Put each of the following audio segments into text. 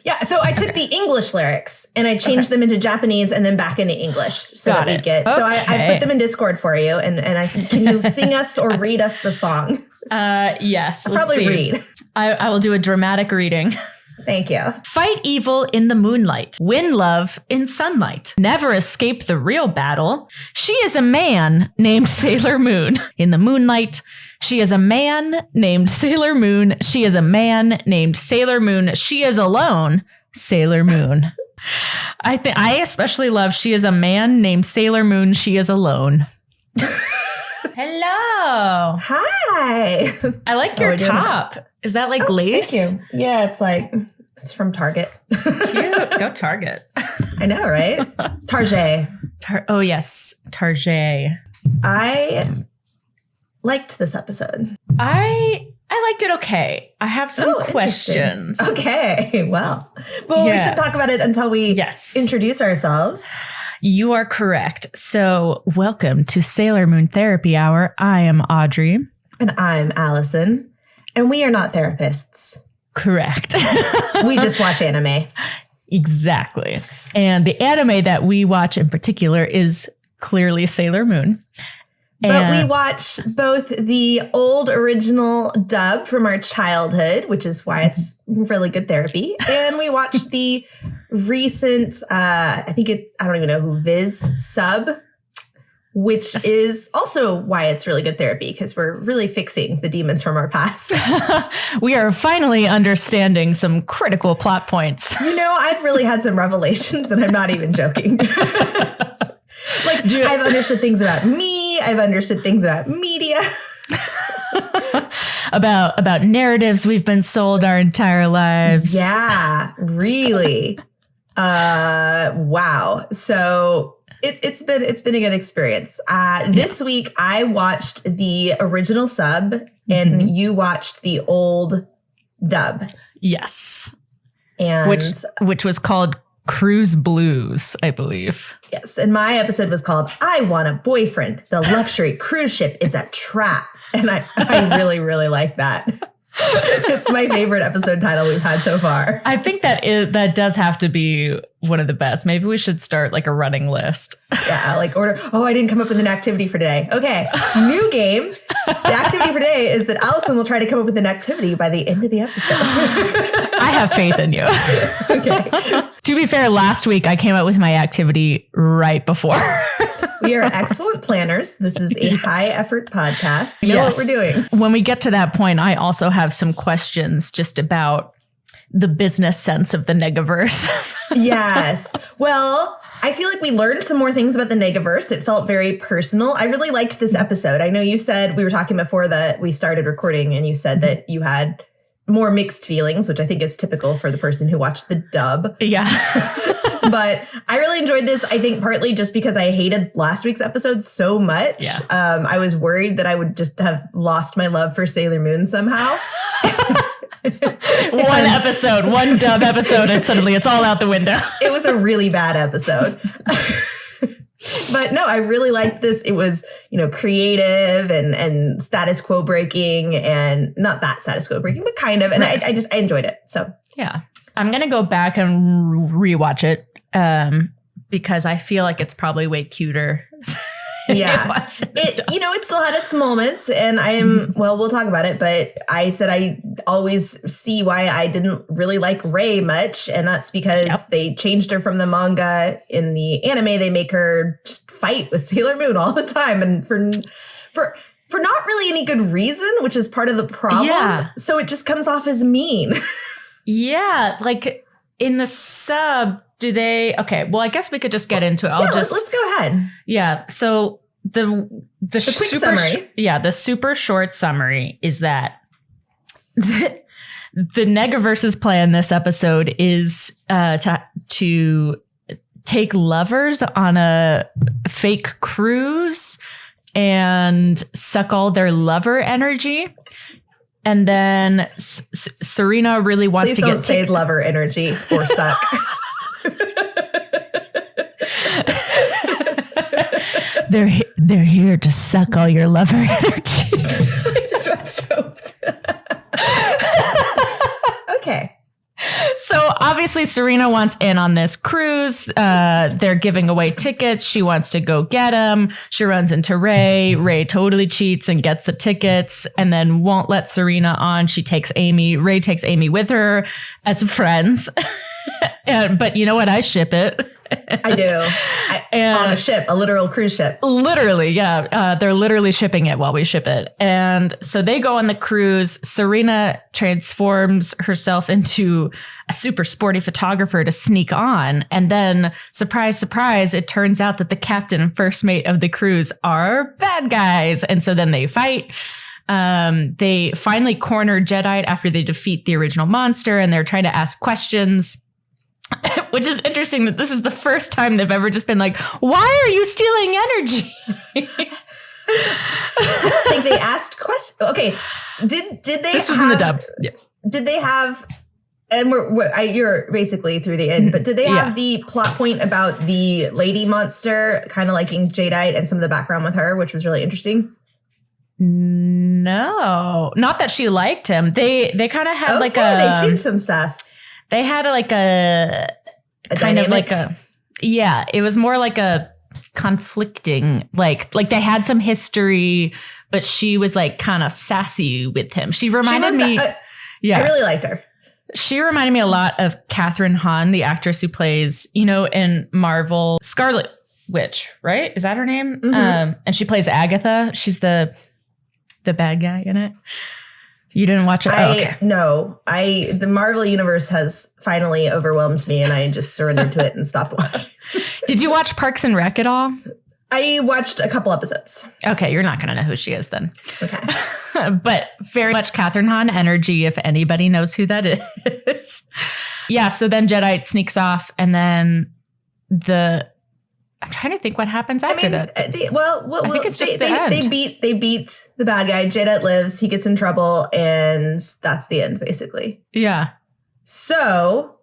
Yeah, so I took the English lyrics and I changed them into Japanese and then back into English so that we'd get. Okay. So I put them in Discord for you, and can you sing us or read us the song? Yes. I'll probably read. I will do a dramatic reading. Thank you. Fight evil in the moonlight. Win love in sunlight. Never escape the real battle. She is a man named Sailor Moon. In the moonlight, she is a man named Sailor Moon. She is a man named Sailor Moon. She is alone, Sailor Moon. I especially love she is a man named Sailor Moon. She is alone. Hello. Hi. I like your top. Is that like lace? Thank you. Yeah, it's from Target. Cute. Go Target. I know, right? Target. Oh, yes. Target. I liked this episode. I liked it okay. I have some questions. Okay, well. We should talk about it until we introduce ourselves. You are correct. So welcome to Sailor Moon Therapy Hour. I am Audrey. And I'm Alison. And we are not therapists. Correct. We just watch anime. Exactly. And the anime that we watch in particular is clearly Sailor Moon. But we watch both the old original dub from our childhood, which is why it's really good therapy. And we watch the recent, I don't even know who, Viz sub, which is also why it's really good therapy, because we're really fixing the demons from our past. We are finally understanding some critical plot points. I've really had some revelations, and I'm not even joking. I've understood things about me. I've understood things about media. about narratives we've been sold our entire lives. Yeah, really. Wow. So it's been a good experience. This week I watched the original sub, and you watched the old dub. Yes. And which was called Cruise Blues, I believe. Yes. And my episode was called I Want a Boyfriend. The Luxury Cruise Ship is a Trap. And I really, really like that. It's my favorite episode title we've had so far. I think that does have to be one of the best. Maybe we should start like a running list. Yeah, like order. Oh, I didn't come up with an activity for today. Okay, new game. The activity for today is that Alison will try to come up with an activity by the end of the episode. I have faith in you. Okay. To be fair, last week I came up with my activity right before. We are excellent planners. This is a high effort podcast. You know what we're doing. When we get to that point, I also have some questions just about the business sense of the Negaverse. Yes. Well, I feel like we learned some more things about the Negaverse. It felt very personal. I really liked this episode. I know you said, we were talking before that we started recording, and you said that you had more mixed feelings, which I think is typical for the person who watched the dub. Yeah. But I really enjoyed this, I think partly just because I hated last week's episode so much. Yeah. I was worried that I would just have lost my love for Sailor Moon somehow. One dub episode, and suddenly it's all out the window. It was a really bad episode. But no, I really liked this. It was, creative and status quo breaking, and not that status quo breaking, but kind of. And I enjoyed it. So yeah, I'm going to go back and rewatch it because I feel like it's probably way cuter. Yeah, it still had its moments, and we'll talk about it, but I said I always see why I didn't really like Rei much, and that's because they changed her from the manga. In the anime, they make her just fight with Sailor Moon all the time, and for not really any good reason, which is part of the problem. Yeah. So it just comes off as mean. Yeah, like in the sub, do they? Okay, well, I guess we could just get into it. Let's go ahead. Yeah, so the quick summary. The super short summary is that the Negaverse's plan this episode is to take lovers on a fake cruise and suck all their lover energy. And then Serena really wants to get say lover energy or suck. They're here to suck all your lover energy. I just choked. Okay. So obviously Serena wants in on this cruise. They're giving away tickets. She wants to go get them. She runs into Ray. Ray totally cheats and gets the tickets and then won't let Serena on. She takes Amy. Ray takes Amy with her as friends. But you know what? I ship it. I do. On a ship, a literal cruise ship. Literally, yeah. They're literally shipping it while we ship it. And so they go on the cruise. Serena transforms herself into a super sporty photographer to sneak on. And then, surprise, surprise, it turns out that the captain and first mate of the cruise are bad guys. And so then they fight. They finally corner Jedi after they defeat the original monster. And they're trying to ask questions. Which is interesting that this is the first time they've ever just been like, why are you stealing energy? I think they asked questions. Okay. Did they This was in the dub. Yeah. Did they have, and you're basically through the end, but did they have the plot point about the lady monster kind of liking Jadeite and some of the background with her, which was really interesting? No, not that she liked him. They kind of had they changed some stuff. They had a kind dynamic? of like a, yeah, it was more like a conflicting, like they had some history, but she was like kind of sassy with him. She reminded me. I really liked her. She reminded me a lot of Kathryn Hahn, the actress who plays, in Marvel, Scarlet Witch, right? Is that her name? Mm-hmm. And she plays Agatha. She's the bad guy in it. You didn't watch it? Okay. No, the Marvel universe has finally overwhelmed me and I just surrendered to it and stopped watching. Did you watch Parks and Rec at all? I watched a couple episodes. Okay, you're not going to know who she is then. Okay. But very much Kathryn Hahn energy, if anybody knows who that is. Yeah, so then Jedi sneaks off and then I'm trying to think what happens after that. I think it's just the end. They beat the bad guy. Jadeite lives. He gets in trouble, and that's the end, basically. Yeah. So,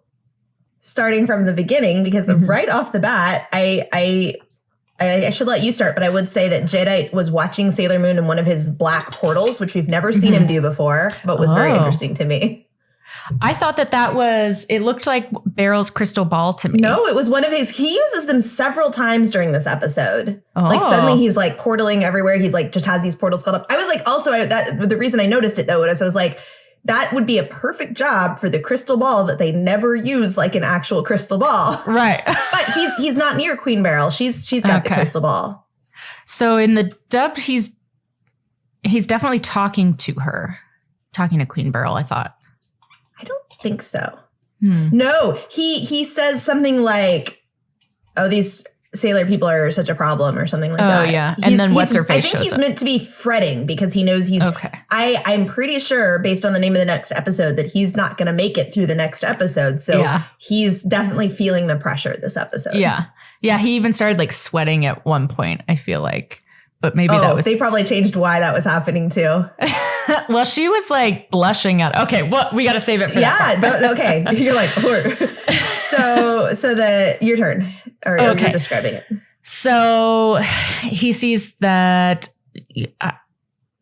starting from the beginning, because right off the bat, I should let you start, but I would say that Jadeite was watching Sailor Moon in one of his black portals, which we've never seen him do before, but was very interesting to me. I thought it looked like Barrel's crystal ball to me. No, it was one of he uses them several times during this episode. Like suddenly he's like portaling everywhere. He's like, just has these portals called up. I was like, the reason I noticed it though, was I was like, that would be a perfect job for the crystal ball that they never use like an actual crystal ball. Right. But he's not near Queen Beryl. She's got the crystal ball. So in the dub, he's definitely talking to Queen Beryl, I thought. I don't think so. No, he says something like, "Oh, these sailor people are such a problem," or something like that. Oh yeah, and then what's her face shows up. I think he's meant to be fretting because he knows he's okay. I'm pretty sure, based on the name of the next episode, that he's not going to make it through the next episode. So he's definitely feeling the pressure this episode. Yeah, he even started like sweating at one point, I feel like. But maybe that was... They probably changed why that was happening too. Well, she was like blushing at... Okay, well, we got to save it for that part. Okay. You're like... So your turn. Or you're describing it. So he sees that...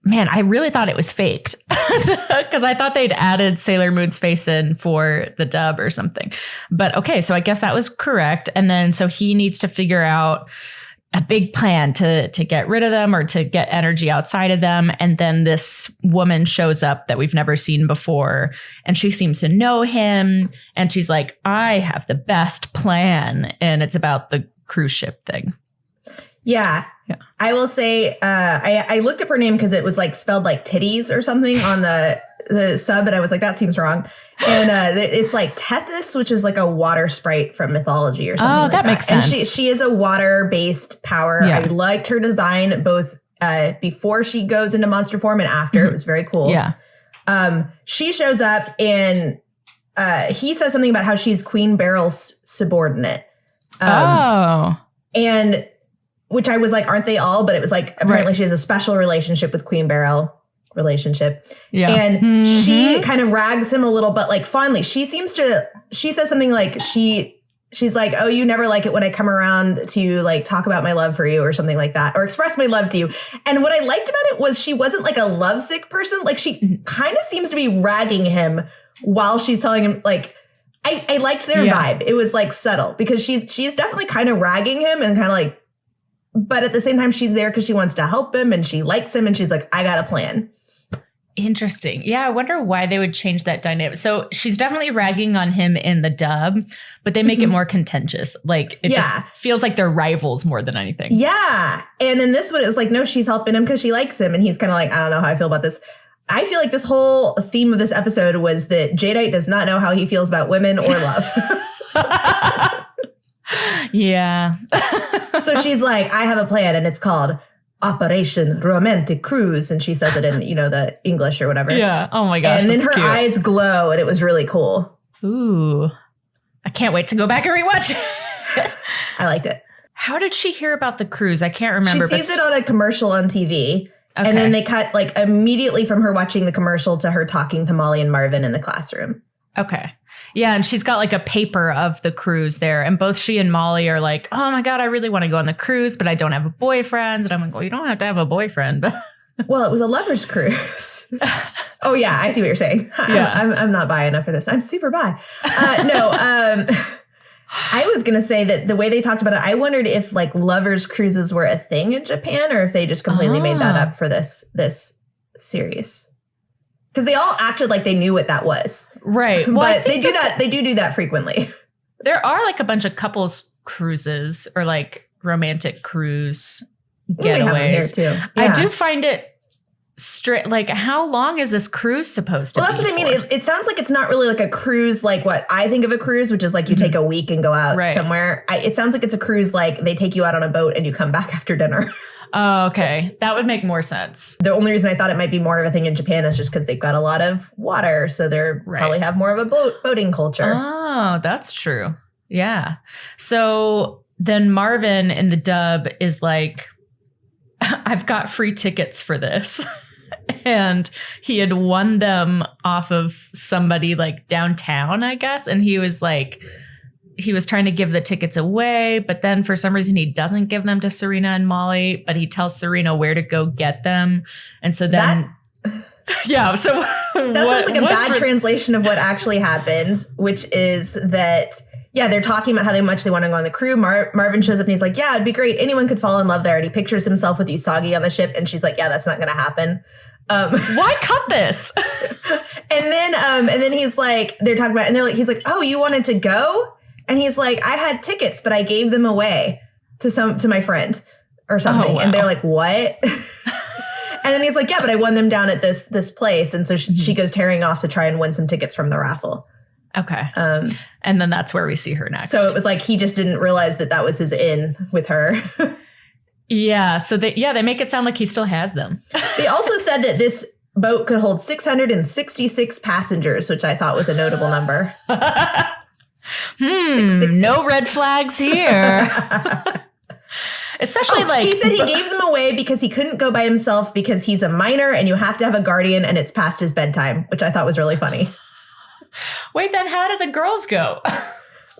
man, I really thought it was faked. Because I thought they'd added Sailor Moon's face in for the dub or something. But okay, so I guess that was correct. And then so he needs to figure out a big plan to get rid of them or to get energy outside of them. And then this woman shows up that we've never seen before. And she seems to know him. And she's like, I have the best plan. And it's about the cruise ship thing. Yeah. I will say, I looked up her name because it was like spelled like titties or something on the sub. And I was like, that seems wrong. And it's like Tethys, which is like a water sprite from mythology or something. Oh, that makes sense. And she is a water-based power. Yeah. I liked her design both before she goes into monster form and after. It was very cool. Yeah. She shows up and he says something about how she's Queen Beryl's subordinate. And which I was like, aren't they all? But it was like, apparently she has a special relationship with Queen Beryl. Yeah. And she kind of rags him a little, but like fondly. She says something like she's like, oh, you never like it when I come around to like talk about my love for you or something like that, or express my love to you. And what I liked about it was she wasn't like a lovesick person. Like she kind of seems to be ragging him while she's telling him like, I liked their vibe. It was like subtle because she's definitely kind of ragging him and kind of like, but at the same time, she's there because she wants to help him and she likes him and she's like, I got a plan. Interesting. Yeah, I wonder why they would change that dynamic. So she's definitely ragging on him in the dub, but they make it more contentious. Like it just feels like they're rivals more than anything. Yeah. And in this one, it was like, no, she's helping him because she likes him. And he's kind of like, I don't know how I feel about this. I feel like this whole theme of this episode was that Jadeite does not know how he feels about women or love. Yeah. So she's like, I have a plan and it's called Operation Romantic Cruise. And she says it in, the English or whatever. Yeah. Oh my gosh. And then her cute. eyes glow and it was really cool. Ooh. I can't wait to go back and rewatch it. I liked it. How did she hear about the cruise? I can't remember. She sees it on a commercial on TV. Okay. And then they cut like immediately from her watching the commercial to her talking to Molly and Marvin in the classroom. Okay. Yeah. And she's got like a paper of the cruise there. And both she and Molly are like, oh my God, I really want to go on the cruise, but I don't have a boyfriend. And I'm like, well, you don't have to have a boyfriend. Well, it was a lover's cruise. Oh, yeah. I see what you're saying. Yeah. I'm not bi enough for this. I'm super bi. No. I was going to say that the way they talked about it, I wondered if like lovers cruises were a thing in Japan or if they just completely made that up for this series. Because they all acted like they knew what that was. Right. Well, but they do that. They do that frequently. There are like a bunch of couples cruises or like romantic cruise getaways. Here too. Yeah. I do find it straight. Like, how long is this cruise supposed to be? Well, that's what I mean. It sounds like it's not really like a cruise like what I think of a cruise, which is like you take a week and go out somewhere. It sounds like it's a cruise like they take you out on a boat and you come back after dinner. Oh, okay. That would make more sense. The only reason I thought it might be more of a thing in Japan is just because they've got a lot of water. So they're probably have more of a boating culture. Oh, that's true. Yeah. So then Marvin in the dub is like, I've got free tickets for this. And he had won them off of somebody like downtown, I guess. And he was like, he was trying to give the tickets away, but then for some reason he doesn't give them to Serena and Molly, but he tells Serena where to go get them. And so then, yeah. So that sounds like a bad translation of what actually happened, which is that, they're talking about how much they want to go on the crew. Marvin shows up and he's like, yeah, it'd be great. Anyone could fall in love there. And he pictures himself with Usagi on the ship. And she's like, yeah, that's not going to happen. Why cut this? and then he's like, they're talking about, and they're like, he's like, oh, you wanted to go? And he's like, I had tickets, but I gave them away to my friend or something. Oh, wow. And they're like, what? And then he's like, yeah, but I won them down at this place. And so she goes tearing off to try and win some tickets from the raffle. Okay. And then that's where we see her next. So it was like he just didn't realize that was his in with her. Yeah. So they make it sound like he still has them. They also said that this boat could hold 666 passengers, which I thought was a notable number. No red flags here. Especially he said he gave them away because he couldn't go by himself because he's a minor and you have to have a guardian and it's past his bedtime, which I thought was really funny. Wait, then how did the girls go?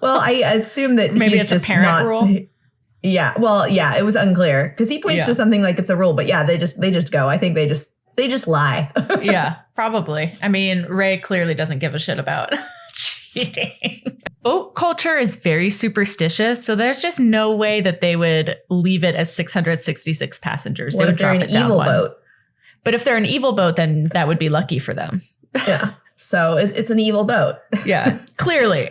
Well, I assume that maybe it's just a parent rule. Yeah. Well, yeah, it was unclear because he points to something like it's a rule, but yeah, they just go. I think they just lie. Yeah, probably. I mean, Ray clearly doesn't give a shit about cheating. Boat culture is very superstitious, so there's just no way that they would leave it as 666 passengers. They would drop it down one. Boat? But if they're an evil boat, then that would be lucky for them. Yeah. So it's an evil boat. Yeah, clearly.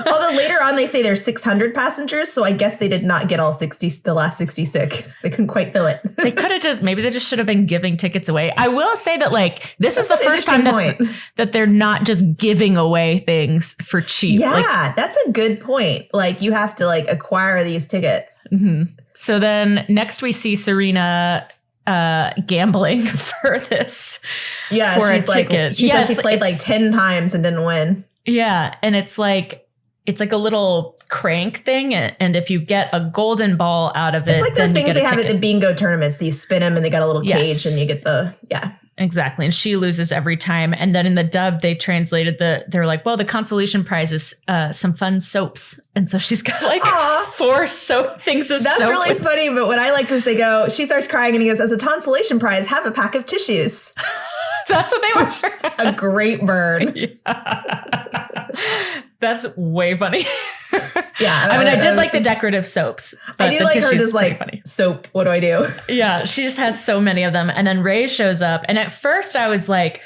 Although later on they say there's 600 passengers, so I guess they did not get all the last 66. They couldn't quite fill it. They could have maybe they just should have been giving tickets away. I will say that this is the first time that they're not just giving away things for cheap. Yeah, that's a good point. Like you have to acquire these tickets. Mm-hmm. So then next we see Serena gambling for this. Yeah, for a ticket. She said she played 10 times and didn't win. Yeah, and it's like a little crank thing, and if you get a golden ball out of it, it's like those things they have at the bingo tournaments. These spin them and they got a little cage and you get exactly. And she loses every time. And then in the dub, they translated they're like, well, the consolation prize is some fun soaps. And so she's got 4 things of soap. That's really funny. But what I liked was she starts crying and he goes, as a consolation prize, have a pack of tissues. That's what they were. A great burn. Yeah. That's way funny. Yeah. I mean, I did like the decorative soaps. I do like her just like funny. Soap. What do I do? Yeah. She just has so many of them. And then Ray shows up. And at first I was like,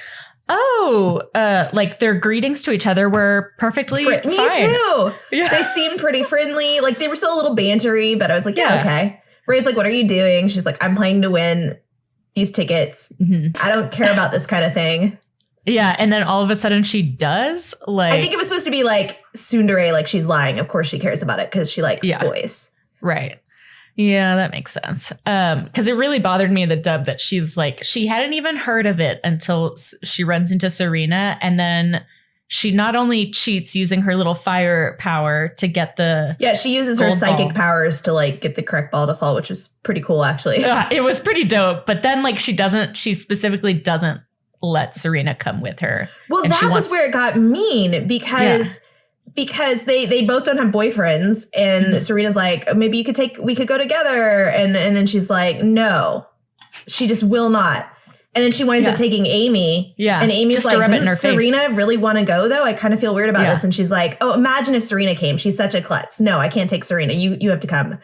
oh, like their greetings to each other were perfectly fine. Me too. Yeah. They seemed pretty friendly. Like they were still a little bantery, but I was like, yeah, okay. Ray's like, what are you doing? She's like, I'm playing to win these tickets. I don't care about this kind of thing. Yeah, and then all of a sudden she does. Like, I think it was supposed to be like tsundere, like she's lying. Of course she cares about it because she likes boys. Right. Yeah, that makes sense. Because it really bothered me in the dub that she was like, she hadn't even heard of it until she runs into Serena, and then she not only cheats using her little fire power to get the she uses her psychic powers to like get the correct ball to fall, which was pretty cool actually. It was pretty dope. But then like she specifically doesn't let Serena come with her. Well, that was where it got mean because they both don't have boyfriends, and Serena's like, maybe we could go together, and then she's like, no, she just will not. And then she winds up taking Amy. Yeah. And Amy's just like, doesn't Serena really want to go though? I kind of feel weird about this. And she's like, oh, imagine if Serena came. She's such a klutz. No, I can't take Serena. You have to come.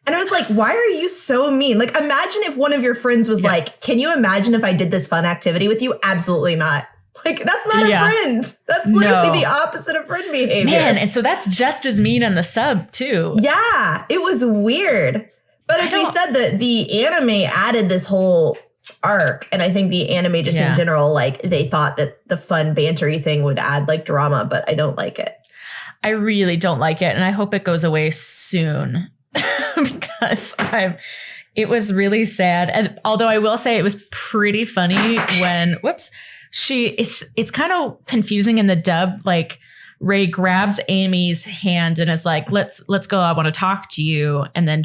And I was like, why are you so mean? Like, imagine if one of your friends was like, can you imagine if I did this fun activity with you? Absolutely not. Like, that's not a friend. That's literally the opposite of friend behavior. Man, and so that's just as mean on the sub, too. Yeah, it was weird. But as we said, the anime added this whole arc. And I think the anime just in general, like, they thought that the fun bantery thing would add, like, drama. But I don't like it. I really don't like it. And I hope it goes away soon. Because it was really sad. And although I will say it was pretty funny when, it's kind of confusing in the dub. Like Ray grabs Amy's hand and is like, let's go. I want to talk to you. And then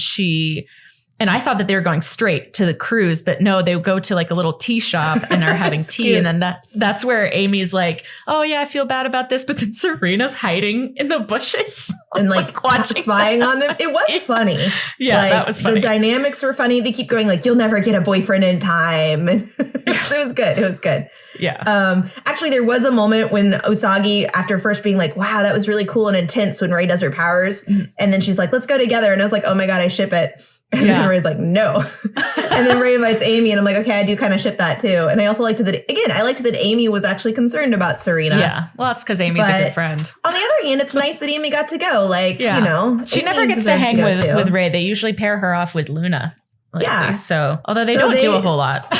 and I thought that they were going straight to the cruise, but no, they go to like a little tea shop and are having tea. Cute. And then that's where Amy's like, oh yeah, I feel bad about this. But then Serena's hiding in the bushes and like watching spying on them. It was funny. Yeah, like, that was funny. The dynamics were funny. They keep going like, you'll never get a boyfriend in time. And it was good. It was good. Yeah. Actually, there was a moment when Usagi, after first being like, wow, that was really cool and intense when Ray does her powers. And then she's like, let's go together. And I was like, oh my God, I ship it. And then Ray's like, no. And then Ray invites Amy, and I'm like, okay, I do kind of ship that too. And I also liked that Amy was actually concerned about Serena. Yeah. Well, that's because Amy's a good friend. On the other hand, it's nice that Amy got to go. Like, you know. She never gets to hang with Ray. They usually pair her off with Luna. Lately. Yeah. So, although they don't do a whole lot.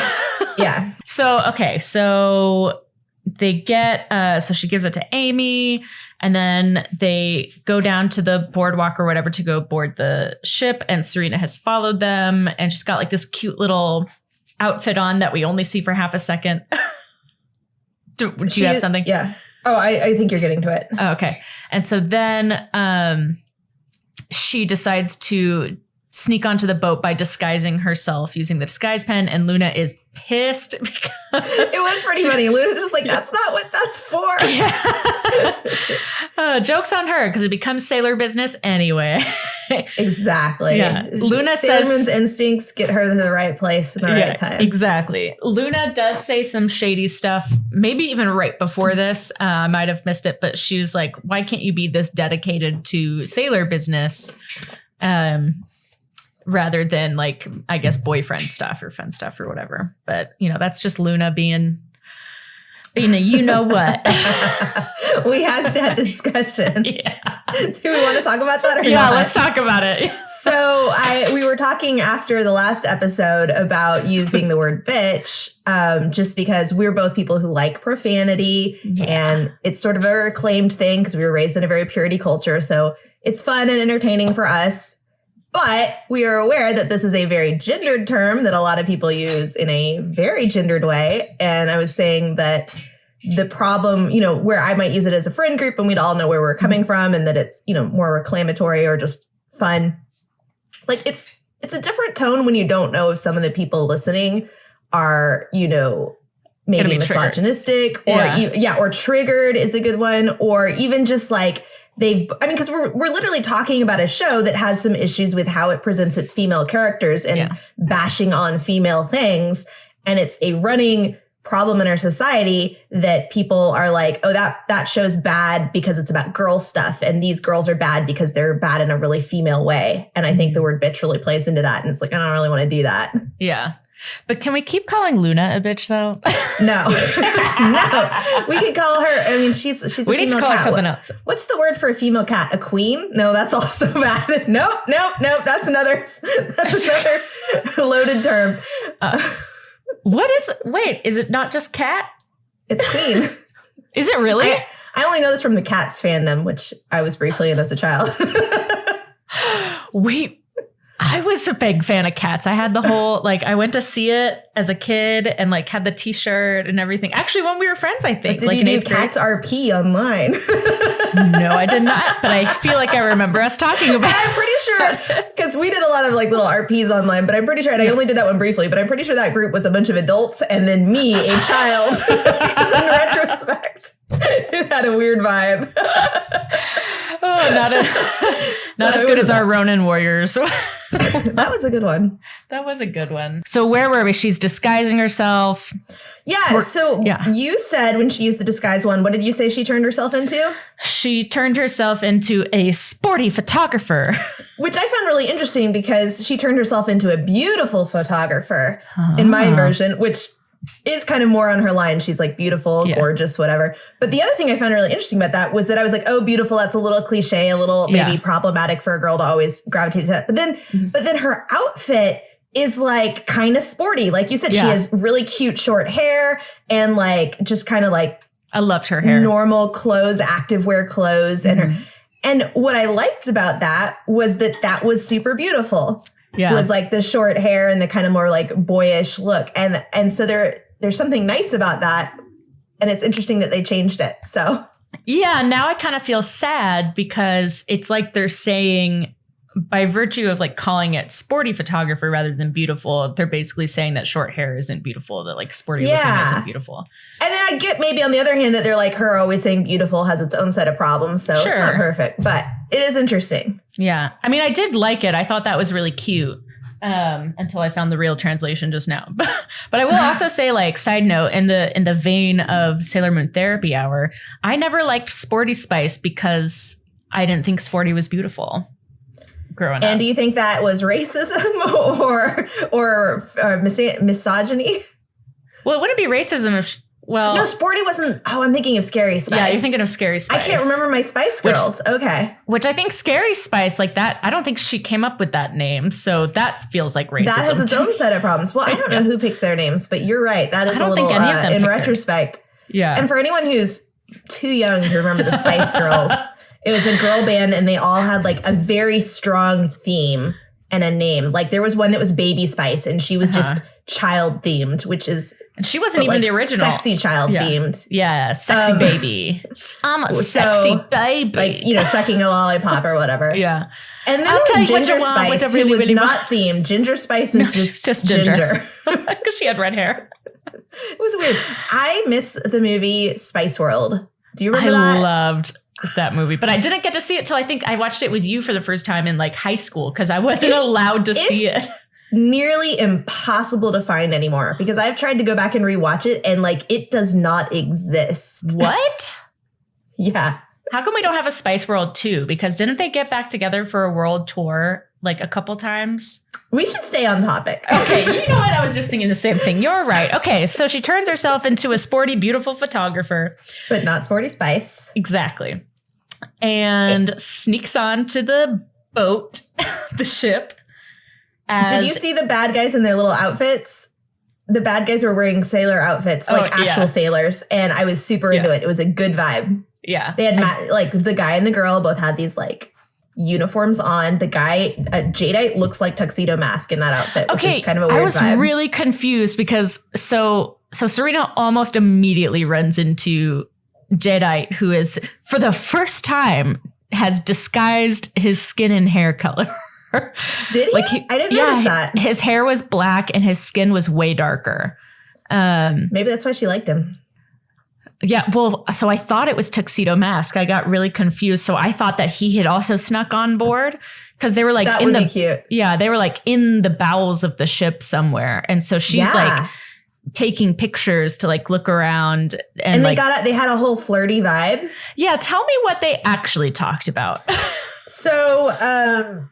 Yeah. So, okay. So they get, so she gives it to Amy. And then they go down to the boardwalk or whatever to go board the ship. And Serena has followed them. And she's got like this cute little outfit on that we only see for half a second. Do you have something? Yeah. Oh, I think you're getting to it. Oh, okay. And so then she decides to sneak onto the boat by disguising herself using the disguise pen. And Luna is pissed because it was pretty funny. Luna's just like, that's not what that's for. Yeah. Joke's on her because it becomes sailor business anyway. Exactly. Yeah. Luna says Moon's instincts get her to the right place in the right time. Exactly. Luna does say some shady stuff, maybe even right before this. I might have missed it, but she was like, why can't you be this dedicated to sailor business? Rather than like, I guess, boyfriend stuff or friend stuff or whatever. But, you know, that's just Luna being a you know what. We had that discussion. Yeah. Do we want to talk about that or not? Yeah, let's talk about it. So we were talking after the last episode about using the word bitch, just because we're both people who like profanity and it's sort of a reclaimed thing because we were raised in a very purity culture. So it's fun and entertaining for us. But we are aware that this is a very gendered term that a lot of people use in a very gendered way. And I was saying that the problem, you know, where I might use it as a friend group and we'd all know where we're coming from and that it's, you know, more reclamatory or just fun. Like it's a different tone when you don't know if some of the people listening are, you know, maybe misogynistic or triggered is a good one. Or even just like, because we're literally talking about a show that has some issues with how it presents its female characters and bashing on female things. And it's a running problem in our society that people are like, oh, that show's bad because it's about girl stuff. And these girls are bad because they're bad in a really female way. And I think the word bitch really plays into that. And it's like, I don't really want to do that. Yeah. But can we keep calling Luna a bitch though? No, no, we could call her. I mean, she's a female cat. We need to call her something else. What's the word for a female cat? A queen? No, that's also bad. Nope. That's another loaded term. Wait, is it not just cat? It's queen. Is it really? I only know this from the Cats fandom, which I was briefly in as a child. Wait, I was a big fan of Cats. I had the whole, I went to see it as a kid and had the t-shirt and everything. Actually, when we were friends, I think. But did you do Cats RP online? No, I did not. But I feel like I remember us talking about it. I'm pretty sure, because we did a lot of little RPs online, but I'm pretty sure, and I only did that one briefly, but I'm pretty sure that group was a bunch of adults and then me, a child. Because in retrospect, it had a weird vibe. Oh, not as good as our Ronin warriors. That was a good one. That was a good one. So where were we? She's disguising herself. Yeah. You said when she used the disguise one, what did you say she turned herself into? She turned herself into a sporty photographer. Which I found really interesting because she turned herself into a beautiful photographer in my version, which is kind of more on her line. She's beautiful, gorgeous, whatever. But the other thing I found really interesting about that was that I was like, oh, beautiful. That's a little cliche, a little maybe problematic for a girl to always gravitate to that. But then her outfit is kind of sporty. Like you said, she has really cute short hair and just kind of I loved her hair. Normal clothes, activewear clothes. And what I liked about that was that was super beautiful. Yeah. Was the short hair and the kind of more boyish look. And so there's something nice about that. And it's interesting that they changed it. So yeah, now I kind of feel sad because it's they're saying by virtue of calling it sporty photographer rather than beautiful, they're basically saying that short hair isn't beautiful, that sporty looking isn't beautiful. And then I get maybe on the other hand that they're her always saying beautiful has its own set of problems. So It's not perfect, but it is interesting. Yeah. I mean, I did like it. I thought that was really cute until I found the real translation just now. But I will also say, side note, in the vein of Sailor Moon Therapy Hour, I never liked Sporty Spice because I didn't think Sporty was beautiful growing up. And do you think that was racism or misogyny? Well, it wouldn't be racism if... No, Sporty wasn't... Oh, I'm thinking of Scary Spice. Yeah, you're thinking of Scary Spice. I can't remember my Spice Girls. Okay. Which I think Scary Spice, that, I don't think she came up with that name. So that feels like racism. That has its own set of problems. Well, I don't know who picked their names, but you're right. That is a little, think any of them in retrospect. Yeah. And for anyone who's too young to remember the Spice Girls, it was a girl band and they all had a very strong theme and a name. There was one that was Baby Spice and she was just child themed, which is... And she wasn't even the original. Sexy child themed. Yeah, sexy baby. I'm a sexy baby. Sucking a lollipop or whatever. Yeah. And then there was Ginger Spice, who was not themed. Ginger Spice was just ginger. Because she had red hair. It was weird. I miss the movie Spice World. Do you remember that? I loved that movie, but I didn't get to see it till I think I watched it with you for the first time in high school because I wasn't allowed to see it. Nearly impossible to find anymore because I've tried to go back and rewatch it and it does not exist. What? Yeah. How come we don't have a Spice World 2? Because didn't they get back together for a world tour a couple times? We should stay on topic. Okay, you know what? I was just thinking the same thing. You're right. Okay, so she turns herself into a sporty, beautiful photographer. But not Sporty Spice. Exactly. And sneaks on to the boat, the ship. Did you see the bad guys in their little outfits? The bad guys were wearing sailor outfits, actual sailors. And I was super into it. It was a good vibe. Yeah. They had, the guy and the girl both had these, uniforms on. The guy, Jadeite, looks like Tuxedo Mask in that outfit, which is kind of a weird vibe. I was really confused because, so Serena almost immediately runs into Jadeite, who is, for the first time, has disguised his skin and hair color. Did he? I didn't notice that. His hair was black and his skin was way darker. Maybe that's why she liked him. Yeah, well, so I thought it was Tuxedo Mask. I got really confused. So I thought that he had also snuck on board because they were that would be cute. Yeah, they were in the bowels of the ship somewhere. And so she's taking pictures to like look around. And like, they had a whole flirty vibe. Yeah. Tell me what they actually talked about. So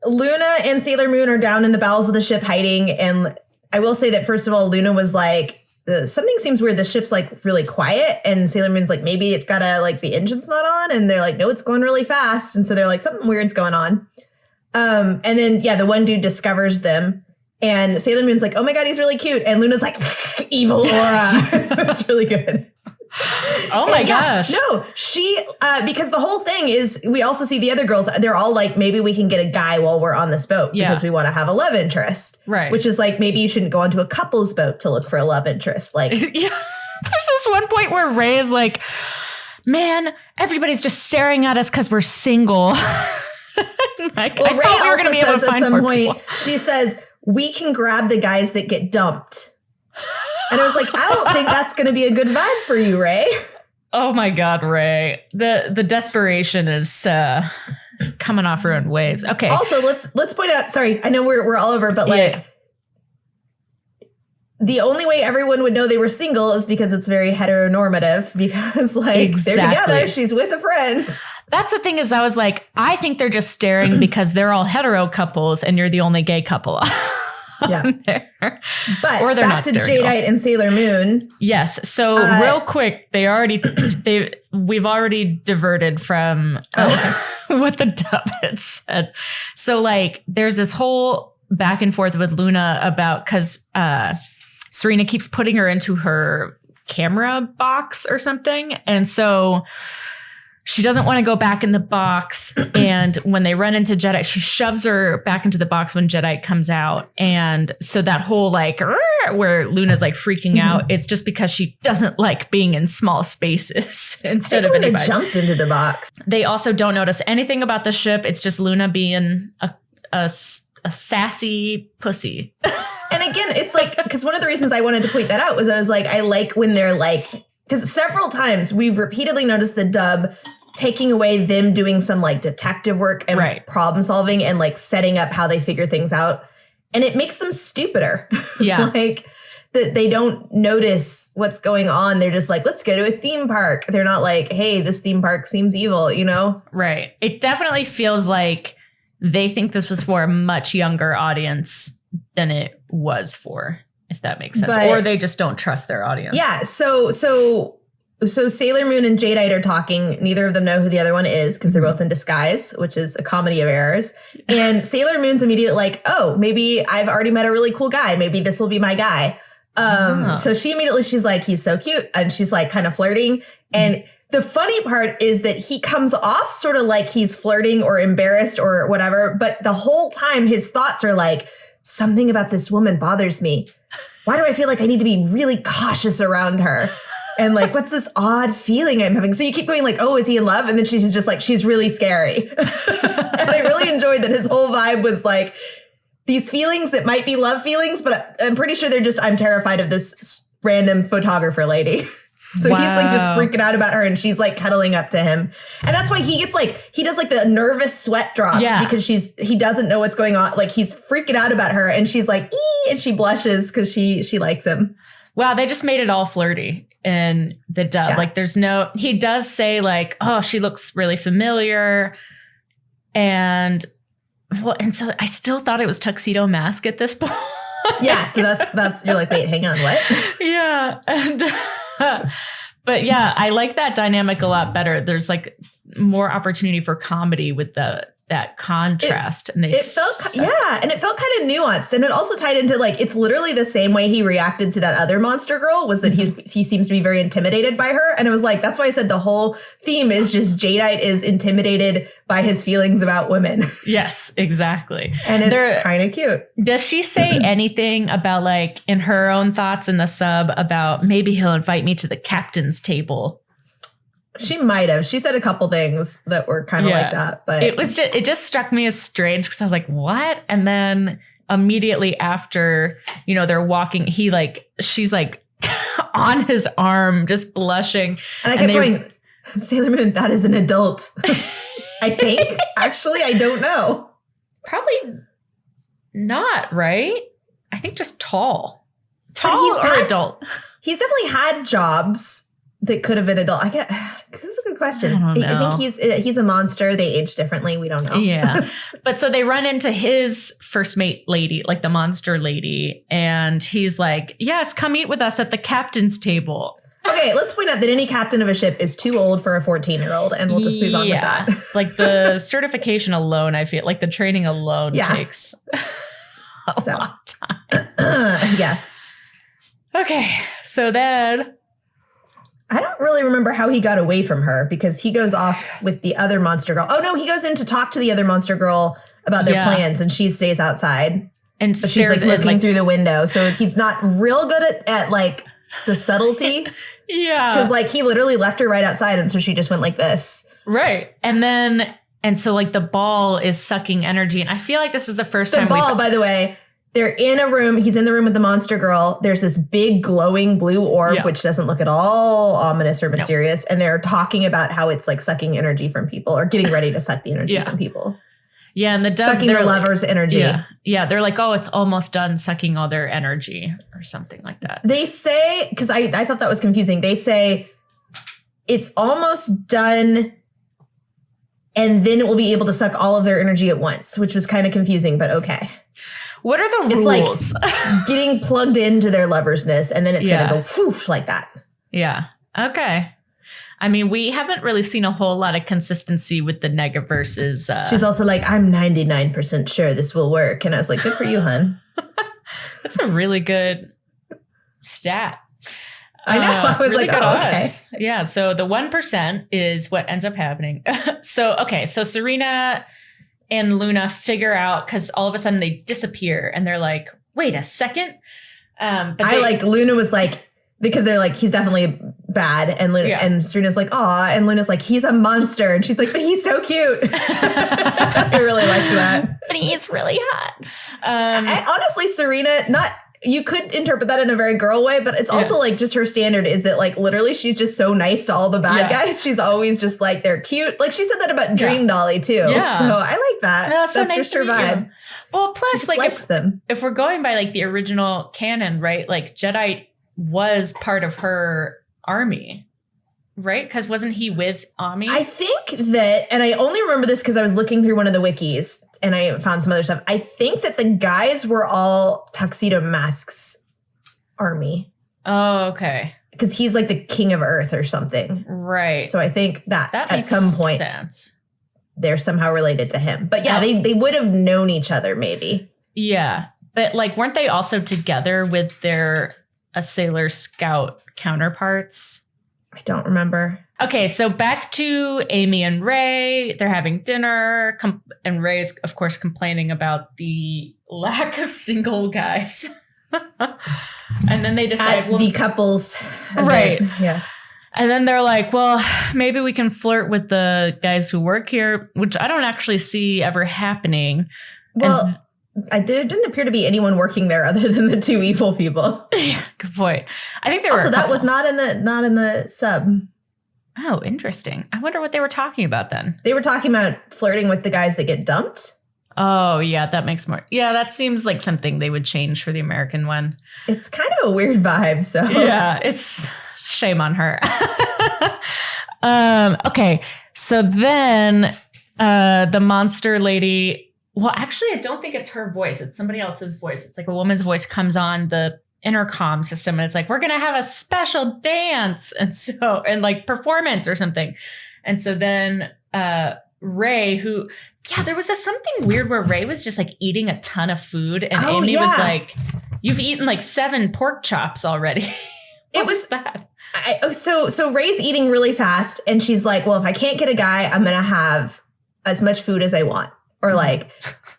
Luna and Sailor Moon are down in the bowels of the ship hiding. And I will say that, first of all, Luna was like, something seems weird. The ship's like really quiet. And Sailor Moon's like, maybe it's gotta like the engine's not on. And they're like, no, it's going really fast. And so they're like, something weird's going on. And then, the one dude discovers them. And Sailor Moon's like, oh my God, he's really cute. And Luna's like, evil aura. It's really good. Oh my gosh. No, she, because the whole thing is, we also see the other girls, they're all like, maybe we can get a guy while we're on this boat because we want to have a love interest. Right. Which is like, maybe you shouldn't go onto a couple's boat to look for a love interest. Like, There's this one point where Ray is like, man, everybody's just staring at us because we're single. Like, well, Ray we were also be able says to at find some point, people. she says, we can grab the guys that get dumped. And I was like, I don't think that's going to be a good vibe for you, Ray. Oh my God, Ray. The desperation is coming off her own waves. Okay. Also, let's point out, sorry, I know we're all over, but like the only way everyone would know they were single is because it's very heteronormative, because like they're together, she's with a friend. That's the thing is, I was like, I think they're just staring because they're all hetero couples and you're the only gay couple. Yeah. But or they're back not to Jadeite and Sailor Moon. Yes. So real quick, we've already diverted from what the dub had said. So like there's this whole back and forth with Luna about, because Serena keeps putting her into her camera box or something. And so she doesn't want to go back in the box. And when they run into Jadeite, she shoves her back into the box when Jadeite comes out. And so that whole like, where Luna's like freaking out, it's just because she doesn't like being in small spaces instead of anybody. Jumped into the box. They also don't notice anything about the ship. It's just Luna being a sassy pussy. And again, it's like, because one of the reasons I wanted to point that out was I was like, I like when they're like, because several times we've repeatedly noticed the dub taking away them doing some like detective work and problem solving and like setting up how they figure things out. And it makes them stupider. Yeah. Like that they don't notice what's going on. They're just like, let's go to a theme park. They're not like, hey, this theme park seems evil, you know? Right. It definitely feels like they think this was for a much younger audience than it was for, if that makes sense. Or they just don't trust their audience. Yeah. So Sailor Moon and Jadeite are talking. Neither of them know who the other one is because they're both in disguise, which is a comedy of errors. And Sailor Moon's immediately like, oh, maybe I've already met a really cool guy. Maybe this will be my guy. So she's like, he's so cute. And she's like kind of flirting. And the funny part is that he comes off sort of like he's flirting or embarrassed or whatever. But the whole time his thoughts are like, something about this woman bothers me. Why do I feel like I need to be really cautious around her? And like, what's this odd feeling I'm having? So you keep going like, oh, is he in love? And then she's just like, she's really scary. And I really enjoyed that his whole vibe was like these feelings that might be love feelings, but I'm pretty sure they're just, I'm terrified of this random photographer lady. So he's like just freaking out about her and she's like cuddling up to him. And that's why he gets like, he does like the nervous sweat drops because he doesn't know what's going on. Like he's freaking out about her and she's like, ee, and she blushes because she likes him. Wow, they just made it all flirty in the dub. Yeah. Like there's no, he does say like, oh, she looks really familiar. And well, and so I still thought it was Tuxedo Mask at this point. Yeah, so that's you're like, wait, hang on, what? Yeah. And but yeah, I like that dynamic a lot better. There's like more opportunity for comedy with that contrast. And it felt kind of nuanced. And it also tied into like, it's literally the same way he reacted to that other monster girl was that he seems to be very intimidated by her. And it was like, that's why I said the whole theme is just Jadeite is intimidated by his feelings about women. Yes, exactly. And it's kind of cute. Does she say anything about like in her own thoughts in the sub about maybe he'll invite me to the captain's table? She might have. She said a couple things that were kind of like that, but it just struck me as strange because I was like, what? And then immediately after, they're walking, she's like on his arm, just blushing. And I kept going, Sailor Moon, that is an adult. I think. Actually, I don't know. Probably not, right? I think just tall. Tall or adult? He's definitely had jobs that could have been adult. This is a good question. I don't know. I think he's a monster. They age differently. We don't know. Yeah. But so they run into his first mate lady, like the monster lady. And he's like, yes, come eat with us at the captain's table. Okay, let's point out that any captain of a ship is too old for a 14-year-old, and we'll just move on with that. Like the certification alone, I feel like the training alone takes a long time. Yeah. Okay, so then I don't really remember how he got away from her because he goes off with the other monster girl. Oh no, he goes in to talk to the other monster girl about their plans, and she stays outside. And but she's like looking through the window, so he's not real good at like the subtlety. Yeah. Because like he literally left her right outside, and so she just went like this. Right. And so like the ball is sucking energy. And I feel like this is the first time the ball, by the way, they're in a room. He's in the room with the monster girl. There's this big glowing blue orb, which doesn't look at all ominous or mysterious. And they're talking about how it's like sucking energy from people or getting ready to suck the energy from people. Yeah, and the dub, sucking their lovers' energy. Yeah, they're like, oh, it's almost done sucking all their energy or something like that. They say, because I thought that was confusing. They say it's almost done and then it will be able to suck all of their energy at once, which was kind of confusing, but okay. What are the rules? It's like getting plugged into their loversness and then it's going to go whoosh like that. Yeah. Okay. I mean, we haven't really seen a whole lot of consistency with the Negaverses. She's also like, I'm 99% sure this will work. And I was like, good for you, hun. That's a really good stat. I know. I was really like, okay. Yeah. So the 1% is what ends up happening. So Serena and Luna figure out because all of a sudden they disappear and they're like, wait a second. But Luna was like, because they're like, he's definitely bad. And Luna, and Serena's like, aw. And Luna's like, he's a monster. And she's like, but he's so cute. I really like that. But he's really hot. Honestly, Serena, you could interpret that in a very girl way, but it's also like just her standard is that like literally she's just so nice to all the bad guys. She's always just like, they're cute. Like she said that about Dream Dolly too. Yeah. So I like that. That's so nice just her vibe. Well, plus like them. If we're going by like the original canon, right? Like Jedi was part of her army, right? Because wasn't he with Ami? I think that, and I only remember this because I was looking through one of the wikis and I found some other stuff. I think that the guys were all Tuxedo Mask's army. Oh, okay. Because he's like the king of Earth or something. Right. So I think that at makes some point sense. They're somehow related to him. But yeah, they would have known each other maybe. Yeah. But like, weren't they also together with their a Sailor Scout counterparts? I don't remember. Okay, so back to Amy and Ray. They're having dinner, and Ray's, of course, complaining about the lack of single guys. And then they decide... the couples. Right. Yes. And then they're like, well, maybe we can flirt with the guys who work here, which I don't actually see ever happening. Well... there didn't appear to be anyone working there other than the two evil people. Yeah, good point. I think there were. Also, that was not in the sub. Oh, interesting. I wonder what they were talking about then. They were talking about flirting with the guys that get dumped. Oh, yeah, that makes more. Yeah, that seems like something they would change for the American one. It's kind of a weird vibe. So yeah, it's shame on her. Okay, so then the monster lady. Well, actually, I don't think it's her voice. It's somebody else's voice. It's like a woman's voice comes on the intercom system and it's like, we're going to have a special dance. And like performance or something. And so then Ray, there was something weird where Ray was just like eating a ton of food. And Amy was like, you've eaten like 7 pork chops already. It was that. So Ray's eating really fast. And she's like, well, if I can't get a guy, I'm going to have as much food as I want. Or like,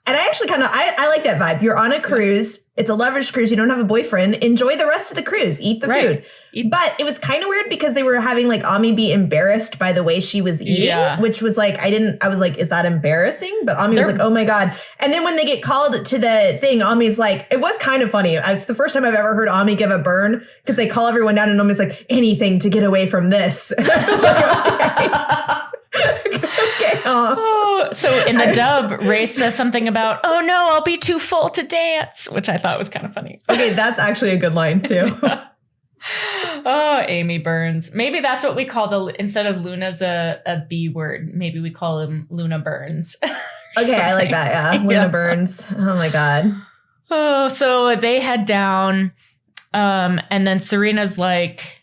and I actually I like that vibe. You're on a cruise. It's a lover's cruise. You don't have a boyfriend. Enjoy the rest of the cruise. Eat the food. But it was kind of weird because they were having like Ami be embarrassed by the way she was eating, which was like, I was like, is that embarrassing? But Ami was like, oh my God. And then when they get called to the thing, Ami's like, it was kind of funny. It's the first time I've ever heard Ami give a burn because they call everyone down and Ami's like, anything to get away from this. I was like, okay. Okay. Oh, so in the dub, Ray says something about, "Oh no, I'll be too full to dance," which I thought was kind of funny. Okay, that's actually a good line too. Oh, Amy Burns. Maybe that's what we call instead of Luna's a B word, maybe we call him Luna Burns. Okay, I like that. Yeah. Luna Burns. Oh my God. Oh, so they head down. And then Serena's like,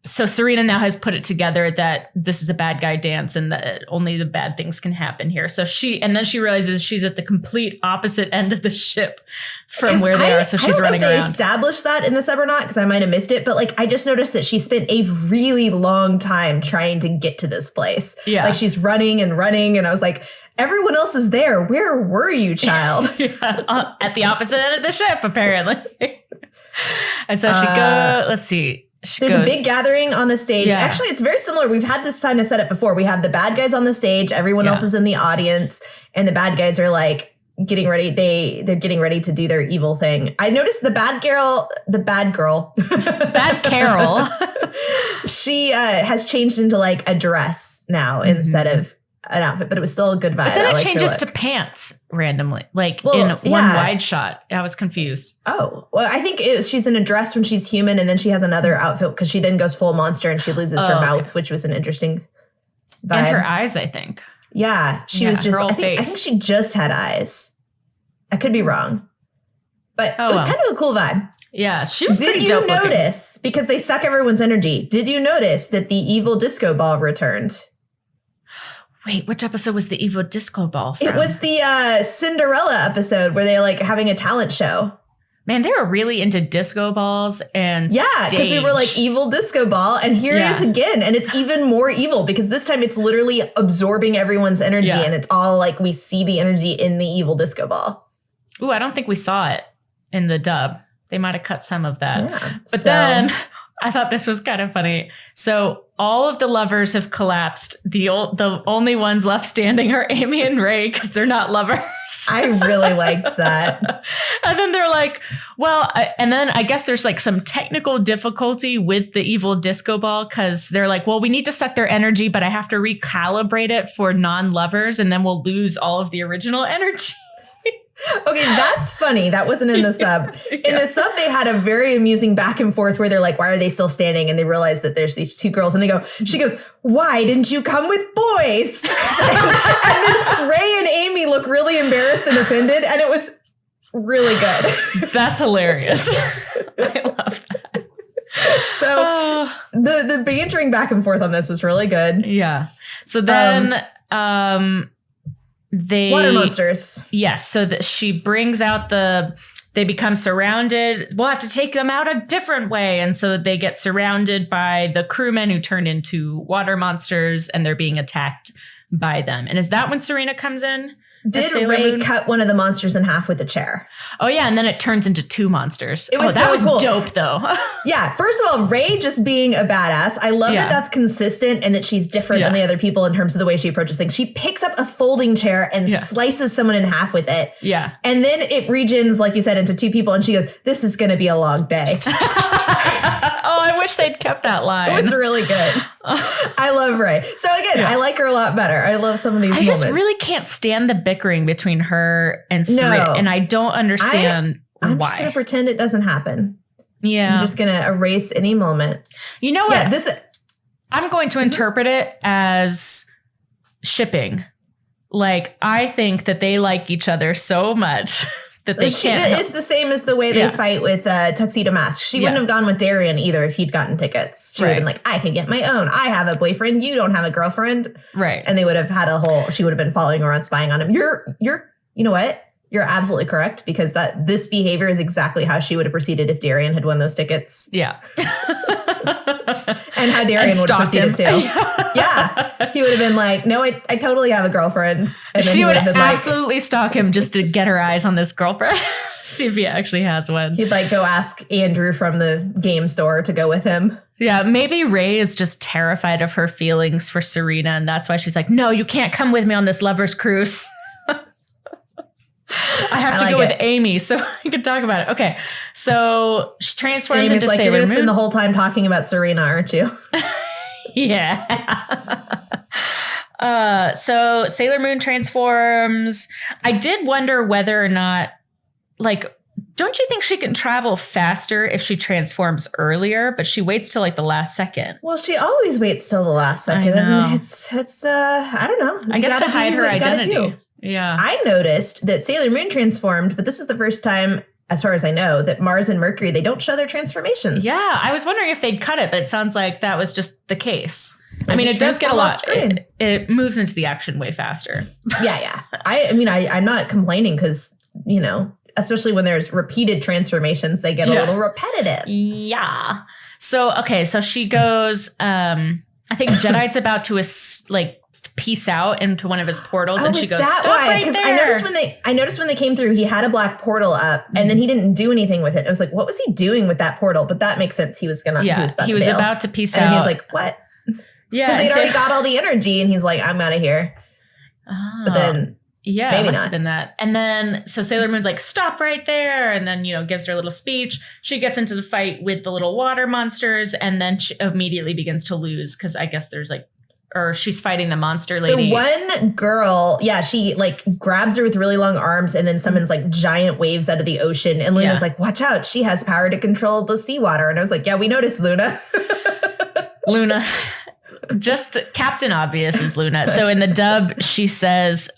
so Serena now has put it together that this is a bad guy dance and that only the bad things can happen here. So then she realizes she's at the complete opposite end of the ship from where they are. So she's running around. They established that in the sub or not, because I might have missed it. But like, I just noticed that she spent a really long time trying to get to this place. Yeah. Like she's running. And I was like, everyone else is there. Where were you, child? At the opposite end of the ship, apparently. And so she goes, let's see. There's a big gathering on the stage. Yeah. Actually, it's very similar. We've had this kind of setup before. We have the bad guys on the stage. Everyone else is in the audience. And the bad guys are like getting ready. They're getting ready to do their evil thing. I noticed the bad girl, Bad Carol. She has changed into like a dress now instead of an outfit, but it was still a good vibe. But then it changes to pants randomly, like in one wide shot. I was confused. Oh, well, I think she's in a dress when she's human, and then she has another outfit because she then goes full monster and she loses her mouth, which was an interesting vibe. And her eyes, I think. Yeah, she was just. I think she just had eyes. I could be wrong, but it was kind of a cool vibe. Yeah, she was pretty dope looking. Did you notice, because they suck everyone's energy, did you notice that the evil disco ball returned? Wait, which episode was the evil disco ball from? It was the Cinderella episode where they're like having a talent show. Man, they were really into disco balls and because we were like evil disco ball, and here it is again, and it's even more evil because this time it's literally absorbing everyone's energy, and it's all like we see the energy in the evil disco ball. Ooh, I don't think we saw it in the dub. They might have cut some of that. Yeah, but then I thought this was kind of funny. So all of the lovers have collapsed. The only ones left standing are Amy and Ray because they're not lovers. I really liked that. And then they're like, and then I guess there's like some technical difficulty with the evil disco ball because they're like, well, we need to suck their energy, but I have to recalibrate it for non-lovers and then we'll lose all of the original energy. Okay, that's funny. That wasn't in the sub. In the sub, they had a very amusing back and forth where they're like, why are they still standing? And they realize that there's these two girls. And she goes, why didn't you come with boys? and then Ray and Amy look really embarrassed and offended. And it was really good. That's hilarious. I love that. So the bantering back and forth on this was really good. Yeah. So then... water monsters. Yes. So that she brings out they become surrounded. We'll have to take them out a different way. And so they get surrounded by the crewmen who turn into water monsters and they're being attacked by them. And is that when Serena comes in? Did Ray cut one of the monsters in half with a chair? Oh, yeah. And then it turns into two monsters. That was cool. Dope, though. Yeah. First of all, Ray just being a badass. I love that that's consistent and that she's different than the other people in terms of the way she approaches things. She picks up a folding chair and slices someone in half with it. Yeah. And then it regens, like you said, into two people. And she goes, this is going to be a long day. Oh, I wish they'd kept that line. It was really good. I love Ray. So again, I like her a lot better. I love some of these moments. I just really can't stand the bickering between her and Serena. And I don't understand why. I'm just going to pretend it doesn't happen. Yeah. I'm just going to erase any moment. You know what? I'm going to interpret it as shipping. Like, I think that they like each other so much that they can't. It's the same as the way they fight with Tuxedo Mask. She wouldn't have gone with Darian either if he'd gotten tickets. She would have been like, I can get my own. I have a boyfriend. You don't have a girlfriend. Right. And they would have had she would have been following around, spying on him. You know what? You're absolutely correct because this behavior is exactly how she would have proceeded if Darian had won those tickets. Yeah. And how Darian would have proceeded too. Yeah. He would have been like, no, I totally have a girlfriend. And she would absolutely stalk him just to get her eyes on this girlfriend. See if he actually has one. He'd go ask Andrew from the game store to go with him. Yeah, maybe Ray is just terrified of her feelings for Serena. And that's why she's like, no, you can't come with me on this lover's cruise. I have to go with Amy so we can talk about it. Okay, so she transforms into Sailor Moon. You're going to spend the whole time talking about Serena, aren't you? Yeah. So Sailor Moon transforms. I did wonder whether or not, like, don't you think she can travel faster if she transforms earlier, but she waits till like the last second? Well, she always waits till the last second. I know. And it's I don't know. I guess to hide her identity. Yeah. I noticed that Sailor Moon transformed, but this is the first time, as far as I know, that Mars and Mercury, they don't show their transformations. Yeah, I was wondering if they'd cut it, but it sounds like that was just the case. I mean, it does get a lot. It moves into the action way faster. Yeah. I mean, I'm not complaining because, you know, especially when there's repeated transformations, they get a little repetitive. Yeah. So, okay. So she goes, I think Jedi's about to peace out into one of his portals, and she goes, "Stop right there." I noticed when they came through, he had a black portal up, and then he didn't do anything with it. I was like, what was he doing with that portal? But that makes sense. He was about to peace out. And he's like, what? Yeah, because they'd already got all the energy, and he's like, I'm out of here. Oh. But then, yeah, maybe it must not. have been that. And then, so Sailor Moon's like, stop right there. And then, you know, gives her a little speech. She gets into the fight with the little water monsters, and then she immediately begins to lose because I guess there's or she's fighting the monster lady. The one girl, she like grabs her with really long arms and then summons like giant waves out of the ocean. And Luna's like, watch out, she has power to control the seawater. And I was like, yeah, we noticed, Luna. Luna. Just the Captain Obvious is Luna. So in the dub, she says,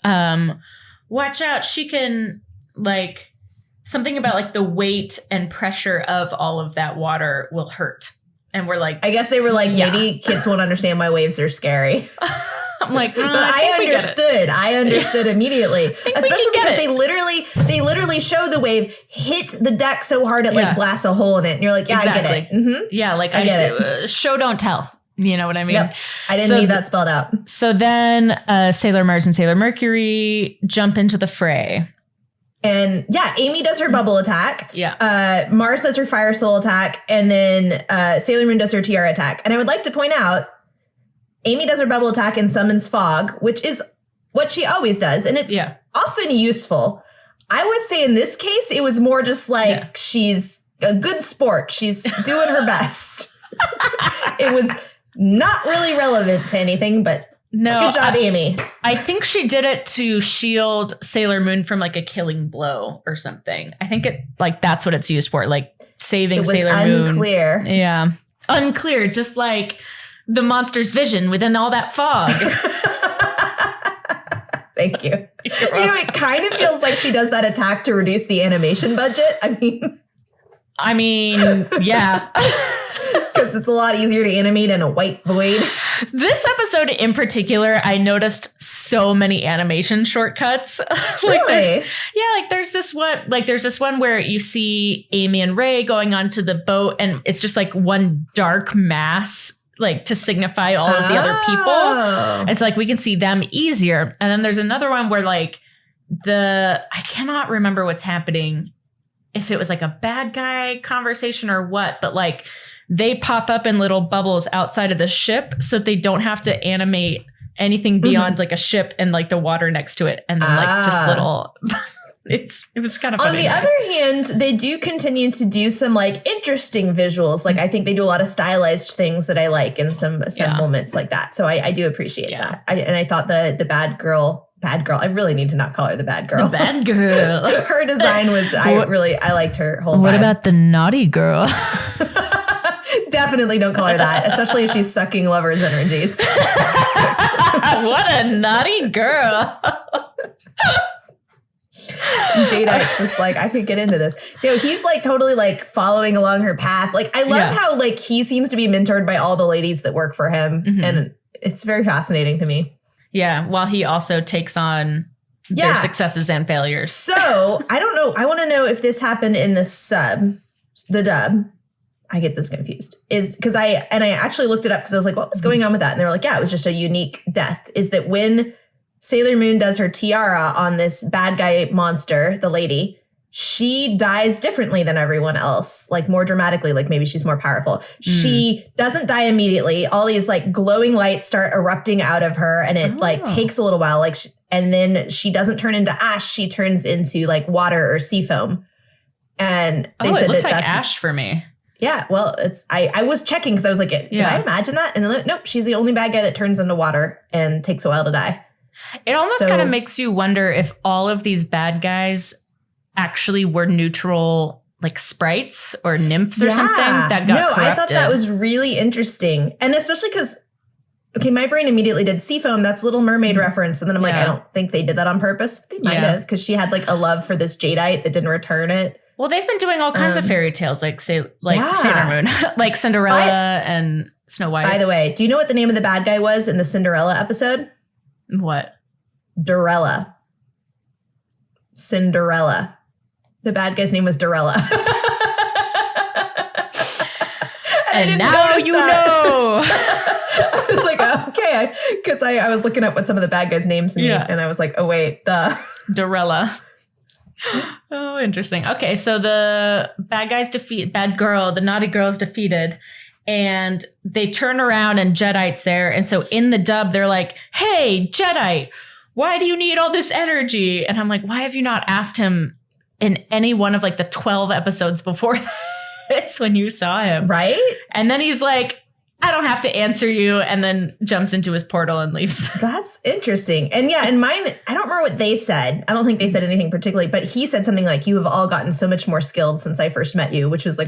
watch out, she can something about the weight and pressure of all of that water will hurt. And we're like, I guess they were like, maybe kids won't understand why waves are scary. I'm like, but I understood. I understood immediately, especially because they literally show the wave hit the deck so hard it blasts a hole in it. And you're like, yeah, exactly. I get it. Mm-hmm. Yeah, I get it. Show don't tell. You know what I mean? Yep. I didn't need that spelled out. So then Sailor Mars and Sailor Mercury jump into the fray. And Amy does her bubble attack. Yeah. Mars does her fire soul attack. And then Sailor Moon does her tiara attack. And I would like to point out, Amy does her bubble attack and summons fog, which is what she always does. And it's often useful. I would say in this case, it was more just she's a good sport. She's doing her best. It was not really relevant to anything, but good job, Amy. I think she did it to shield Sailor Moon from a killing blow or something. I think that's what it's used for, saving Sailor Moon. Unclear. Yeah. Unclear, just like the monster's vision within all that fog. Thank you. It kind of feels like she does that attack to reduce the animation budget. I mean, yeah. Because it's a lot easier to animate in a white void. This episode in particular, I noticed so many animation shortcuts. Really? There's this one where you see Amy and Ray going onto the boat, and it's just one dark mass, to signify all of the other people. It's we can see them easier. And then there's another one where I cannot remember what's happening, if it was a bad guy conversation or what, but they pop up in little bubbles outside of the ship so they don't have to animate anything beyond a ship and the water next to it. And then just little, it was kind of funny. On the other hand, they do continue to do some interesting visuals. I think they do a lot of stylized things that I like in some moments like that. So I do appreciate that. I thought the bad girl, I really need to not call her the bad girl. The bad girl. Her design was, I liked her whole What vibe. about the naughty girl? Definitely don't call her that, especially if she's sucking lovers' energies. What a naughty girl. Jadeite's just I could get into this. He's totally following along her path. I love how he seems to be mentored by all the ladies that work for him. Mm-hmm. And it's very fascinating to me. Yeah, while he also takes on their successes and failures. So, I don't know. I want to know if this happened in the dub. I get this confused. Is because I actually looked it up because I was like, what was going on with that? And they were like, yeah, it was just a unique death. Is that when Sailor Moon does her tiara on this bad guy monster, the lady, she dies differently than everyone else, more dramatically, maybe she's more powerful. She doesn't die immediately. All these glowing lights start erupting out of her, and it takes a little while. And then she doesn't turn into ash. She turns into water or sea foam. And they said it looks like ash for me. Yeah, well, I was checking because I was like, did I imagine that? And then nope, she's the only bad guy that turns into water and takes a while to die. It almost kind of makes you wonder if all of these bad guys actually were neutral, like sprites or nymphs or something that got corrupted. I thought that was really interesting. And especially because, okay, my brain immediately did Seafoam, that's Little Mermaid reference. And then I'm like, I don't think they did that on purpose. They might have, because she had like a love for this jadeite that didn't return it. Well, they've been doing all kinds of fairy tales, like Sailor Moon, like Cinderella and Snow White. By the way, do you know what the name of the bad guy was in the Cinderella episode? What? Dorella. Cinderella. The bad guy's name was Dorella. And now you know. I was like, okay, because I was looking up what some of the bad guys' names mean, and I was like, oh wait, Dorella. Oh, interesting. Okay, so the the naughty girl's defeated, and they turn around and Jedi's there. And so in the dub, they're like, hey, Jedi, why do you need all this energy? And I'm like, why have you not asked him in any one of like the 12 episodes before this when you saw him? Right? And then he's like, I don't have to answer you, and then jumps into his portal and leaves. That's interesting. And yeah, in mine, I don't remember what they said. I don't think they said anything particularly, but he said something like, you have all gotten so much more skilled since I first met you, which was like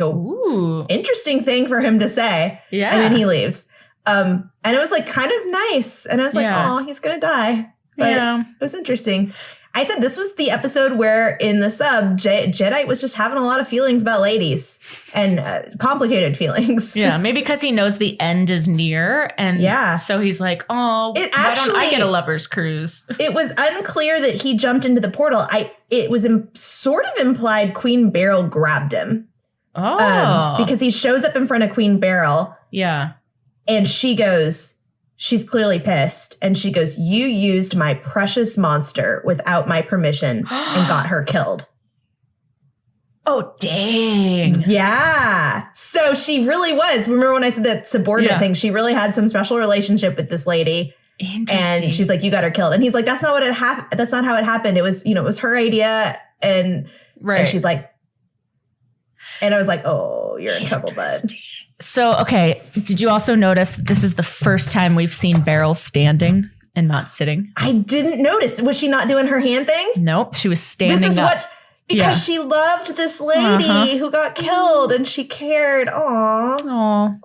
interesting thing for him to say. Yeah. And then he leaves. And it was like kind of nice. And I was like, oh, he's going to die. But it was interesting. I said this was the episode where in the sub, Jedi was just having a lot of feelings about ladies and complicated feelings. Yeah, maybe because he knows the end is near. And so he's like, oh, why don't I get a lover's cruise? It was unclear that he jumped into the portal. It was sort of implied Queen Beryl grabbed him. Oh. Because he shows up in front of Queen Beryl. Yeah. And she goes... She's clearly pissed. And she goes, you used my precious monster without my permission and got her killed. Oh, dang. Yeah. So she really was. Remember when I said that subordinate thing? She really had some special relationship with this lady. Interesting. And she's like, you got her killed. And he's like, that's not what it happened. That's not how it happened. It was, it was her idea. And she's like, and I was like, oh, you're in trouble, bud. So, okay, did you also notice that this is the first time we've seen Beryl standing and not sitting? I didn't notice. Was she not doing her hand thing? Nope, she was standing up. Because she loved this lady who got killed and she cared. Aw.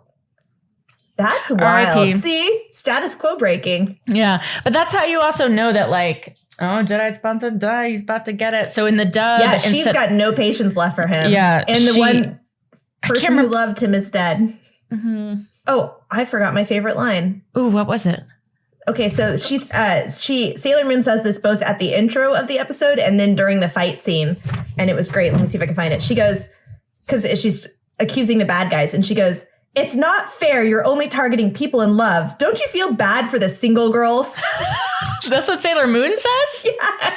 That's wild. R.I.P. See? Status quo breaking. Yeah, but that's how you also know that, like, oh, Jedi's about to die. He's about to get it. So in the dub... Yeah, she's got no patience left for him. Yeah. And the one... person who loved him is dead. Mm-hmm. Oh, I forgot my favorite line. Ooh, what was it? Okay, so Sailor Moon says this both at the intro of the episode and then during the fight scene, and it was great. Let me see if I can find it. She goes, because she's accusing the bad guys, and she goes, it's not fair. You're only targeting people in love. Don't you feel bad for the single girls? That's what Sailor Moon says? Yeah.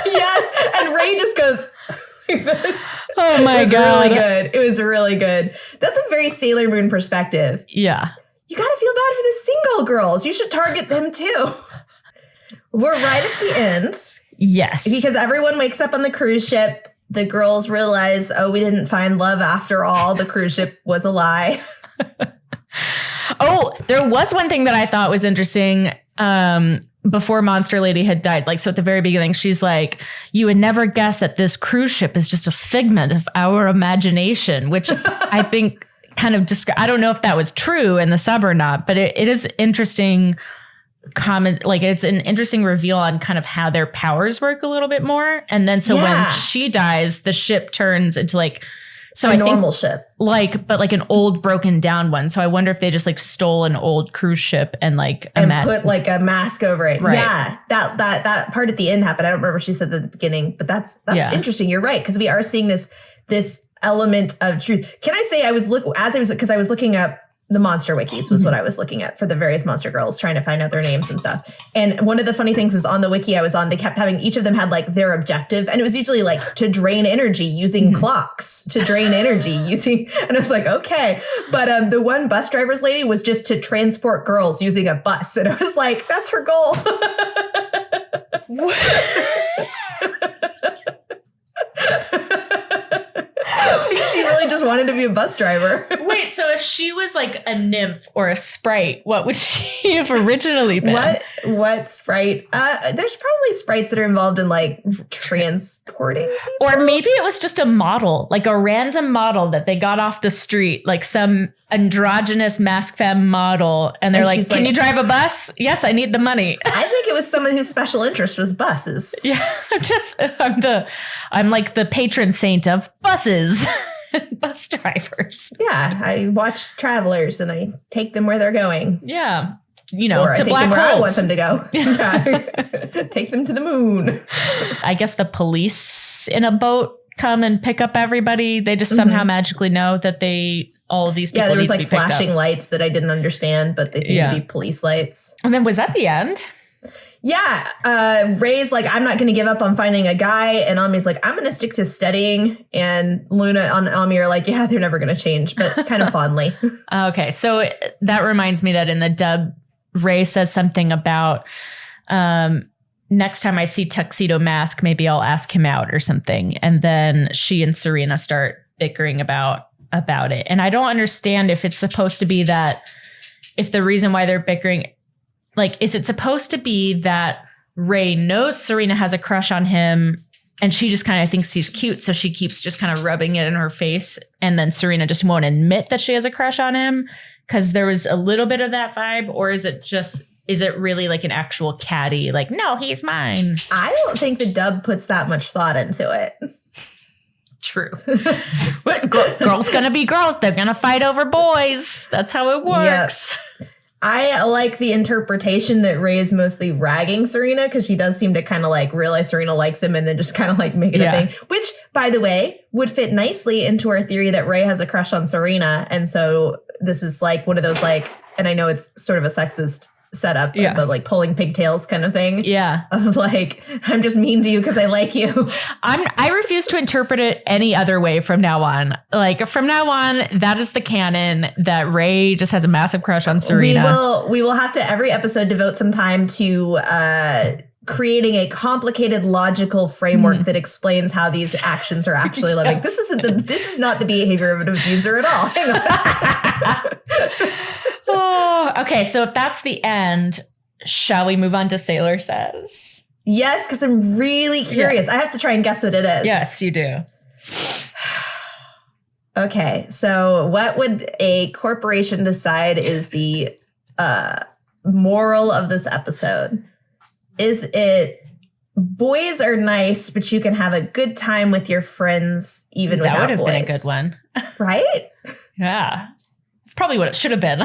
Yes. And Ray just goes... Oh my God. Really good. It was really good. That's a very Sailor Moon perspective. Yeah. You gotta feel bad for the single girls. You should target them too. We're right at the end. Yes. Because everyone wakes up on the cruise ship. The girls realize, oh, we didn't find love after all. The cruise ship was a lie. Oh, there was one thing that I thought was interesting. Before Monster Lady had died, like, so at the very beginning, she's like, you would never guess that this cruise ship is just a figment of our imagination, which I think kind of I don't know if that was true in the sub or not, but it is interesting comment. Like, it's an interesting reveal on kind of how their powers work a little bit more. And then so when she dies, the ship turns into like, so a normal ship, but like an old broken down one. So I wonder if they just like stole an old cruise ship and like put like a mask over it. Right. Yeah, that part at the end happened. I don't remember what she said at the beginning, but that's interesting. You're right, because we are seeing this element of truth. Can I say I was looking up the monster wikis was what I was looking at for the various monster girls, trying to find out their names and stuff. And one of the funny things is on the wiki I was on, they kept having, each of them had like their objective. And it was usually like to drain energy using clocks, to drain energy using, and I was like, okay. But the one bus driver's lady was just to transport girls using a bus. And I was like, that's her goal. She really just wanted to be a bus driver. Wait, so if she was like a nymph or a sprite, what would she have originally been? What sprite? There's probably sprites that are involved in like transporting people. Or maybe it was just a model, like a random model that they got off the street, like some androgynous mask femme model. And they're like, can you drive a bus? Yes, I need the money. I think it was someone whose special interest was buses. Yeah, I'm like the patron saint of buses. Bus drivers. Yeah, I watch travelers and I take them where they're going. Yeah. To them black holes. where I want them to go. Yeah. Take them to the moon. I guess the police in a boat come and pick up everybody. They just somehow magically know that all of these people there need was to be like picked flashing up. lights that I didn't understand, but they seemed to be police lights. And then was that the end? Yeah. Ray's like, I'm not going to give up on finding a guy. AndAmi's like, I'm going to stick to studying. And Luna and Ami are like, yeah, they're never going to change, but kind of fondly. Okay. So that reminds me that in the dub, Ray says something about next time I see Tuxedo Mask, maybe I'll ask him out or something. And then she and Serena start bickering about it. And I don't understand if it's supposed to be that, if the reason why they're bickering, like, is it supposed to be that Ray knows Serena has a crush on him and she just kind of thinks he's cute, so she keeps just kind of rubbing it in her face, and then Serena just won't admit that she has a crush on him? Because there was a little bit of that vibe. Or is it really like an actual catty, like, no, he's mine? I don't think the dub puts that much thought into it. True. But girls gonna be girls. They're gonna fight over boys. That's how it works. Yep. I like the interpretation that Ray is mostly ragging Serena, because she does seem to kind of like realize Serena likes him and then just kind of like make it a thing, which, by the way, would fit nicely into our theory that Ray has a crush on Serena. And so this is like one of those, like, and I know it's sort of a sexist setup, but like pulling pigtails kind of thing. Yeah. Of like, I'm just mean to you because I like you. I refuse to interpret it any other way from now on. Like, from now on, that is the canon, that Ray just has a massive crush on Serena. We will have to every episode devote some time to creating a complicated logical framework that explains how these actions are actually loving. This is not the behavior of an abuser at all. Hang on. Okay, so if that's the end, shall we move on to Sailor Says? Yes, because I'm really curious. I have to try and guess what it is. Yes, you do. Okay, so what would a corporation decide is the moral of this episode? Is it boys are nice, but you can have a good time with your friends even without boys? That would have been a good one. Right? Yeah. It's probably what it should have been,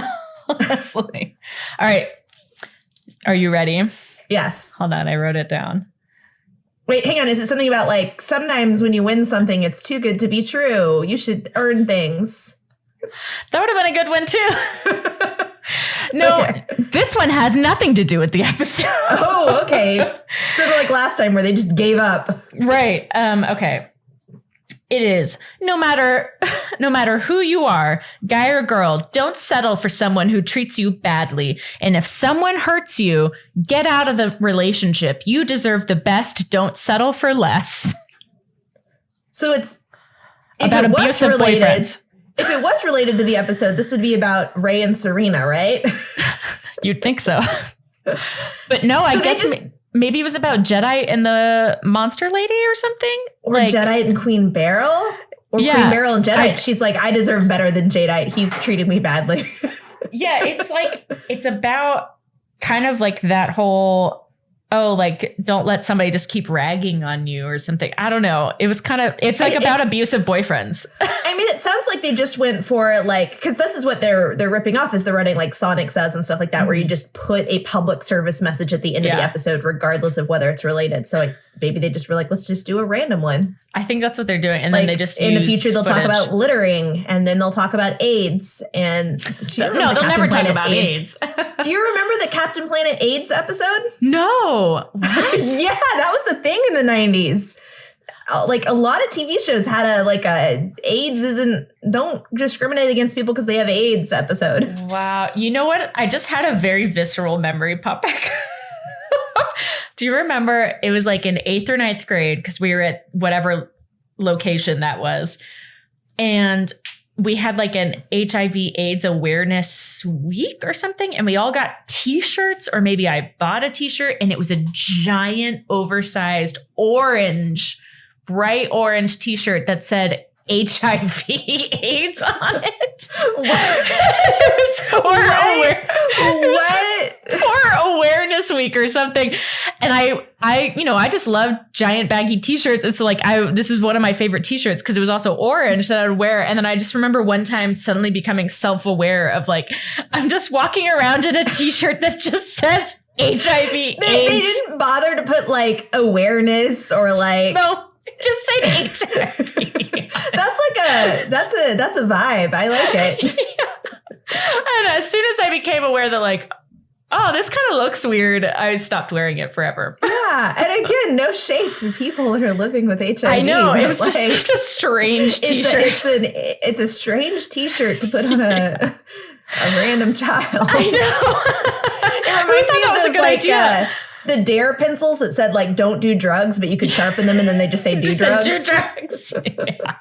honestly. All right. Are you ready? Yes. Hold on. I wrote it down. Wait, hang on. Is it something about like sometimes when you win something, it's too good to be true? You should earn things. That would have been a good one, too. No, This one has nothing to do with the episode. Oh, okay. Sort of like last time where they just gave up. Right. Okay. It is no matter who you are, guy or girl, don't settle for someone who treats you badly. And if someone hurts you, get out of the relationship. You deserve the best. Don't settle for less. So it's about abusive boyfriends. If it was related to the episode, this would be about Ray and Serena, right? You'd think so. But no, I guess maybe it was about Jedi and the monster lady or something. Or like, Jedi and Queen Beryl. Or Queen Beryl and Jedi. She's like, I deserve better than Jedi. He's treated me badly. Yeah, it's about kind of like that whole, like, don't let somebody just keep ragging on you or something. I don't know. It was kind of, it's about abusive boyfriends. I mean, it sounds like they just went for like, because this is what they're ripping off, is they're running like Sonic Says and stuff like that, where you just put a public service message at the end of the episode, regardless of whether it's related. So maybe they just were like, let's just do a random one. I think that's what they're doing. And like, then they just in the future, they'll talk about littering, and then they'll talk about AIDS. And no, they'll never talk about AIDS. Do you remember the Captain Planet AIDS episode? No. What? Yeah, that was the thing in the 90s. Like a lot of TV shows had a AIDS don't discriminate against people because they have AIDS episode. Wow. You know what? I just had a very visceral memory pop back. Do you remember it was like in 8th or 9th grade, because we were at whatever location that was. And we had like an HIV AIDS awareness week or something. And we all got t-shirts, or maybe I bought a t-shirt, and it was a giant oversized bright orange t-shirt that said HIV AIDS on it. It was for Awareness Week or something. And I just love giant baggy t-shirts. It's like, this was one of my favorite t-shirts because it was also orange that I would wear. And then I just remember one time suddenly becoming self-aware of like, I'm just walking around in a t-shirt that just says HIV AIDS. They didn't bother to put like awareness or like... No. Just say HIV. That's a vibe. I like it. And as soon as I became aware that like, oh, this kind of looks weird, I stopped wearing it forever. Yeah. And again, no shade to people that are living with HIV. I know. It was just such a strange t-shirt. It's a strange t-shirt to put on a random child. I know. It reminds me of those, a good idea. The Dare pencils that said like don't do drugs, but you could sharpen them and then they just say do drugs. Do drugs. Yeah.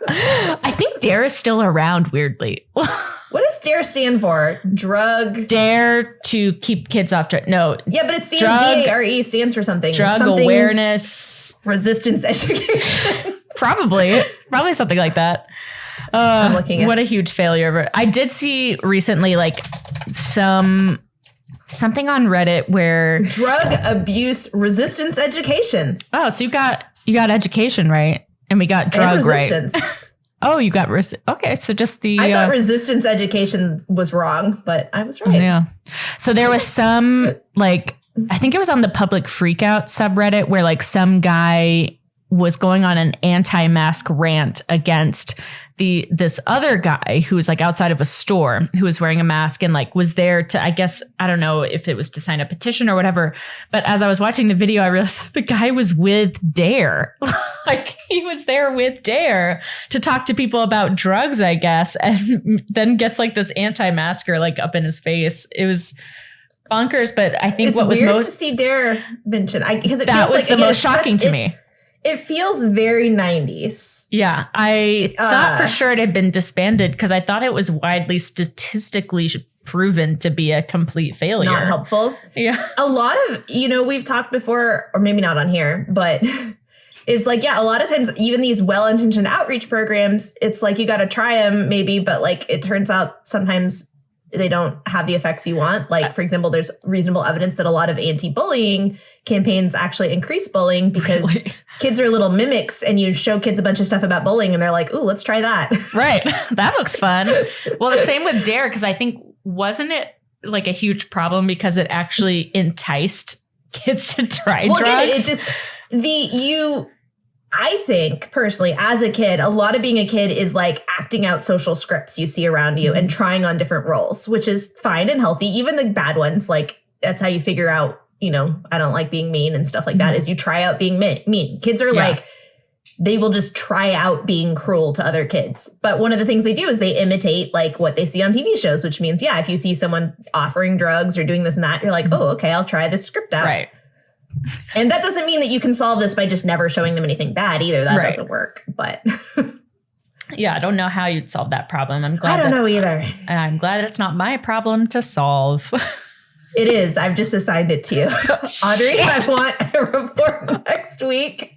I think Dare is still around weirdly. What does Dare stand for? Dare to keep kids off drugs. No. Yeah, but it stands DARE stands for something. Something awareness. Resistance education. Probably something like that. I'm looking at what a huge failure. I did see recently like something on Reddit where drug abuse resistance education. Oh, so you got education right, and we got drug right. Oh, you got okay. So just I thought resistance education was wrong, but I was right. Yeah. So there was some like I think it was on the public freakout subreddit where like some guy was going on an anti-mask rant against this other guy who was like outside of a store who was wearing a mask and like was there to, I guess, I don't know if it was to sign a petition or whatever. But as I was watching the video, I realized the guy was with Dare. Like he was there with Dare to talk to people about drugs, I guess, and then gets like this anti-masker like up in his face. It was bonkers, but I think it's what was weird most to see Dare mentioned because that was the most shocking to me. It feels very 90s. Yeah, I thought for sure it had been disbanded because I thought it was widely statistically proven to be a complete failure. Not helpful. Yeah. A lot of, we've talked before, or maybe not on here, but it's like, yeah, a lot of times, even these well-intentioned outreach programs, it's like you got to try them maybe, but like it turns out sometimes they don't have the effects you want. Like, for example, there's reasonable evidence that a lot of anti-bullying campaigns actually increase bullying because kids are little mimics and you show kids a bunch of stuff about bullying and they're like, ooh, let's try that. Right. That looks fun. Well, the same with Dare, because I think, wasn't it like a huge problem because it actually enticed kids to try drugs? Again, it just, I think personally, as a kid, a lot of being a kid is like acting out social scripts you see around you and trying on different roles, which is fine and healthy. Even the bad ones, like that's how you figure out, I don't like being mean and stuff like that is you try out being mean. Kids are like, they will just try out being cruel to other kids. But one of the things they do is they imitate like what they see on TV shows, which means, if you see someone offering drugs or doing this and that, you're like, oh, okay, I'll try this script out. Right. And that doesn't mean that you can solve this by just never showing them anything bad either. That doesn't work. But yeah, I don't know how you'd solve that problem. I don't know either. And I'm glad it's not my problem to solve. It is. I've just assigned it to you. Audrey, I want a report next week.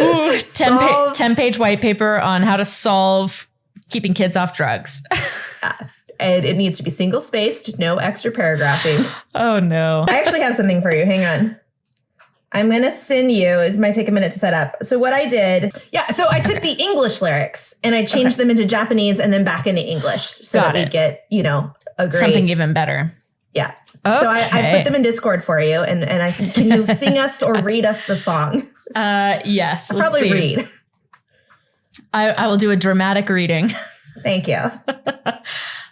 Ooh, 10-page white paper on how to solve keeping kids off drugs. And it needs to be single-spaced, no extra paragraphing. Oh, no. I actually have something for you. Hang on. I'm going to send you. It might take a minute to set up. So what I did, so I took the English lyrics and I changed them into Japanese and then back into English so that we get, a great... Something even better. Yeah. Okay. So I put them in Discord for you. And can you sing us or read us the song? Yes. I'll probably read. I will do a dramatic reading. Thank you.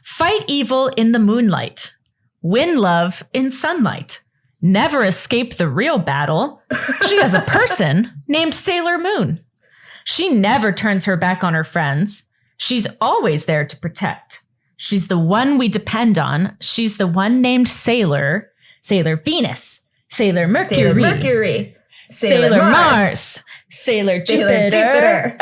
Fight evil in the moonlight. Win love in sunlight. Never escape the real battle. She has a person named Sailor Moon. She never turns her back on her friends. She's always there to protect. She's the one we depend on. She's the one named Sailor. Sailor Venus. Sailor Mercury. Sailor Mars. Sailor Jupiter.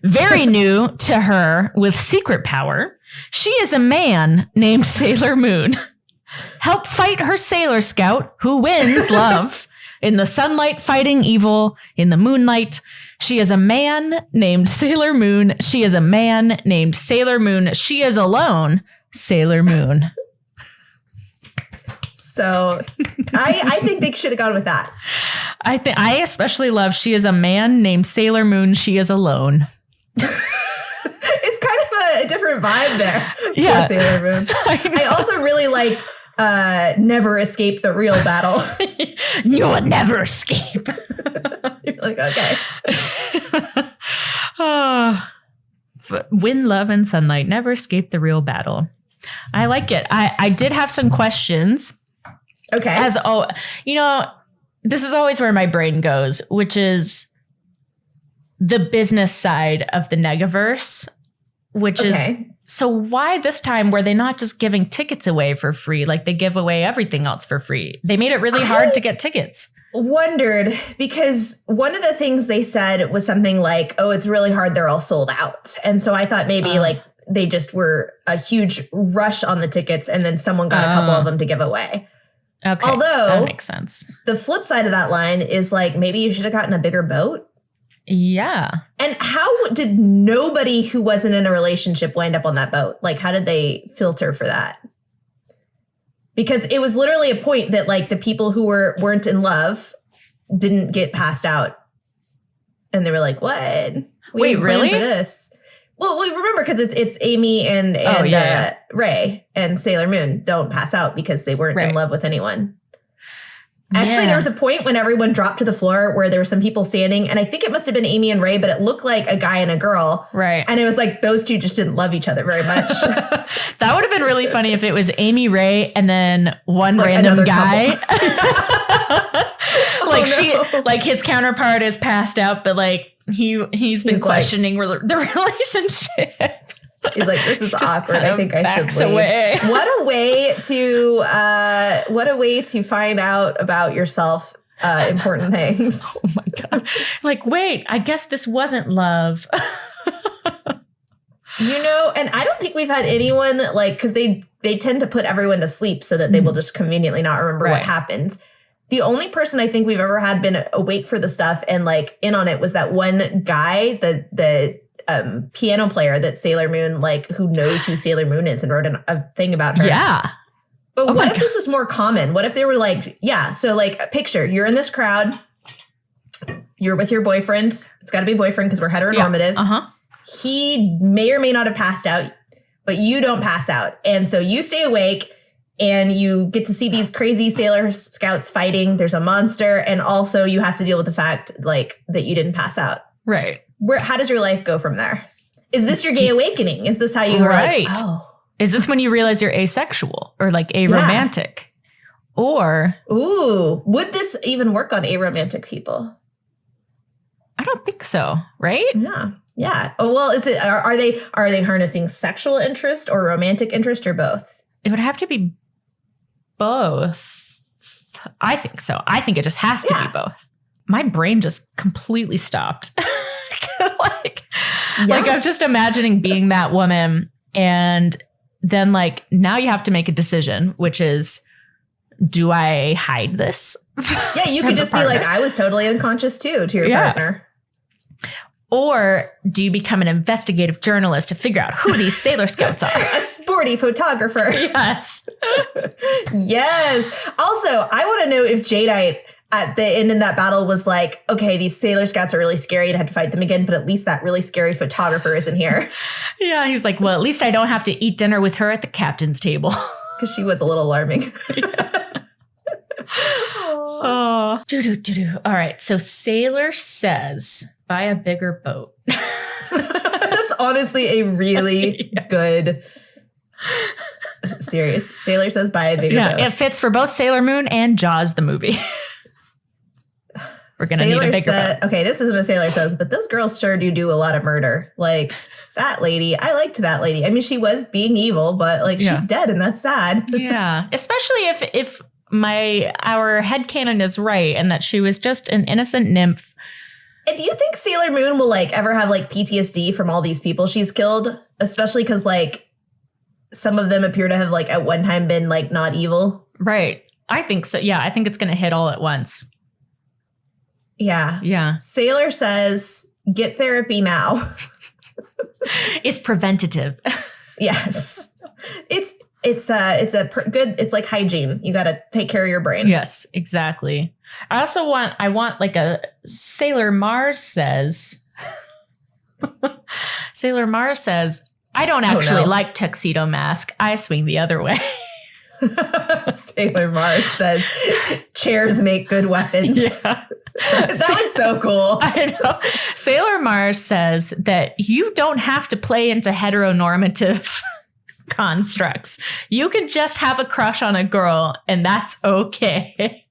Very new to her with secret power, she is a man named Sailor Moon. Help fight her Sailor Scout who wins love. In the sunlight fighting evil, in the moonlight, she is a man named Sailor Moon. She is a man named Sailor Moon. She is alone, Sailor Moon. So I think they should have gone with that. I especially love she is a man named Sailor Moon. She is alone. It's kind of a different vibe there. Yeah. Sailor Moon. I also really liked never escape the real battle. You would never escape. You're like, okay. Wind, love, and sunlight. Never escape the real battle. I like it. I did have some questions. Okay. This is always where my brain goes, which is the business side of the Negaverse, which is, so why this time were they not just giving tickets away for free? Like they give away everything else for free. They made it really hard to get tickets. Wondered, because one of the things they said was something like, oh, it's really hard. They're all sold out. And so I thought maybe like they just were a huge rush on the tickets and then someone got a couple of them to give away. Okay. Although that makes sense. The flip side of that line is like, maybe you should have gotten a bigger boat. Yeah. And how did nobody who wasn't in a relationship wind up on that boat? Like, how did they filter for that? Because it was literally a point that like the people who weren't in love didn't get passed out. And they were like, what? Wait, really? For this. Well, remember, because it's Amy and Ray and Sailor Moon don't pass out because they weren't in love with anyone. Actually, there was a point when everyone dropped to the floor where there were some people standing, and I think it must have been Amy and Ray, but it looked like a guy and a girl. Right. And it was like those two just didn't love each other very much. That would have been really funny if it was Amy, Ray, and then one like random guy. Like his counterpart is passed out, but like he's been questioning the relationship. He's like, this is awkward. I think I should leave. Away. What a way to find out about yourself, important things. Oh my God. Like, wait, I guess this wasn't love. And I don't think we've had anyone like, because they tend to put everyone to sleep so that they will just conveniently not remember what happened. The only person I think we've ever had been awake for the stuff and like in on it was that one guy, the piano player that Sailor Moon, like, who knows who Sailor Moon is and wrote a thing about her. Yeah. But what if this was more common? What if they were like, so like picture, you're in this crowd, you're with your boyfriend. It's got to be boyfriend because we're heteronormative. Yeah. Uh-huh. He may or may not have passed out, but you don't pass out. And so you stay awake and you get to see these crazy Sailor Scouts fighting. There's a monster. And also you have to deal with the fact like that you didn't pass out. Right. How does your life go from there? Is this your gay awakening? Is this how you were like, oh. Is this when you realize you're asexual or like aromantic? Or would this even work on aromantic people? I don't think so, right? Yeah. Oh, well, is it are they harnessing sexual interest or romantic interest or both? It would have to be both. I think so. I think it just has to be both. My brain just completely stopped. Like I'm just imagining being that woman, and then like now you have to make a decision, which is, do I hide this? Yeah, you could just be like, I was totally unconscious too to your partner. Or do you become an investigative journalist to figure out who these Sailor Scouts are? A sporty photographer. Yes. Yes. Also, I want to know if Jadeite at the end in that battle was like, okay, these Sailor Scouts are really scary and I had to fight them again, but at least that really scary photographer isn't here. Yeah, he's like, well, at least I don't have to eat dinner with her at the captain's table. Because she was a little alarming. Oh. All right, so Sailor says, buy a bigger boat. That's honestly a really good... Serious. Sailor says buy a bigger boat. It fits for both Sailor Moon and Jaws the movie. We're going to need a bigger boat. Okay, this isn't what Sailor says, but those girls sure do a lot of murder. Like, that lady, I liked that lady. I mean, she was being evil, but like she's dead and that's sad. Yeah, especially if our headcanon is right and that she was just an innocent nymph do you think Sailor Moon will like ever have like PTSD from all these people she's killed? Especially because like some of them appear to have like at one time been like not evil. Right. I think so. Yeah, I think it's going to hit all at once. Yeah. Yeah. Sailor says, get therapy now. It's preventative. Yes. It's like hygiene. You got to take care of your brain. Yes, exactly. I want like a Sailor Mars says, I don't actually like tuxedo mask. I swing the other way. Sailor Mars says, chairs make good weapons. Yeah. That was so cool. I know. Sailor Mars says that you don't have to play into heteronormative constructs. You can just have a crush on a girl and that's okay.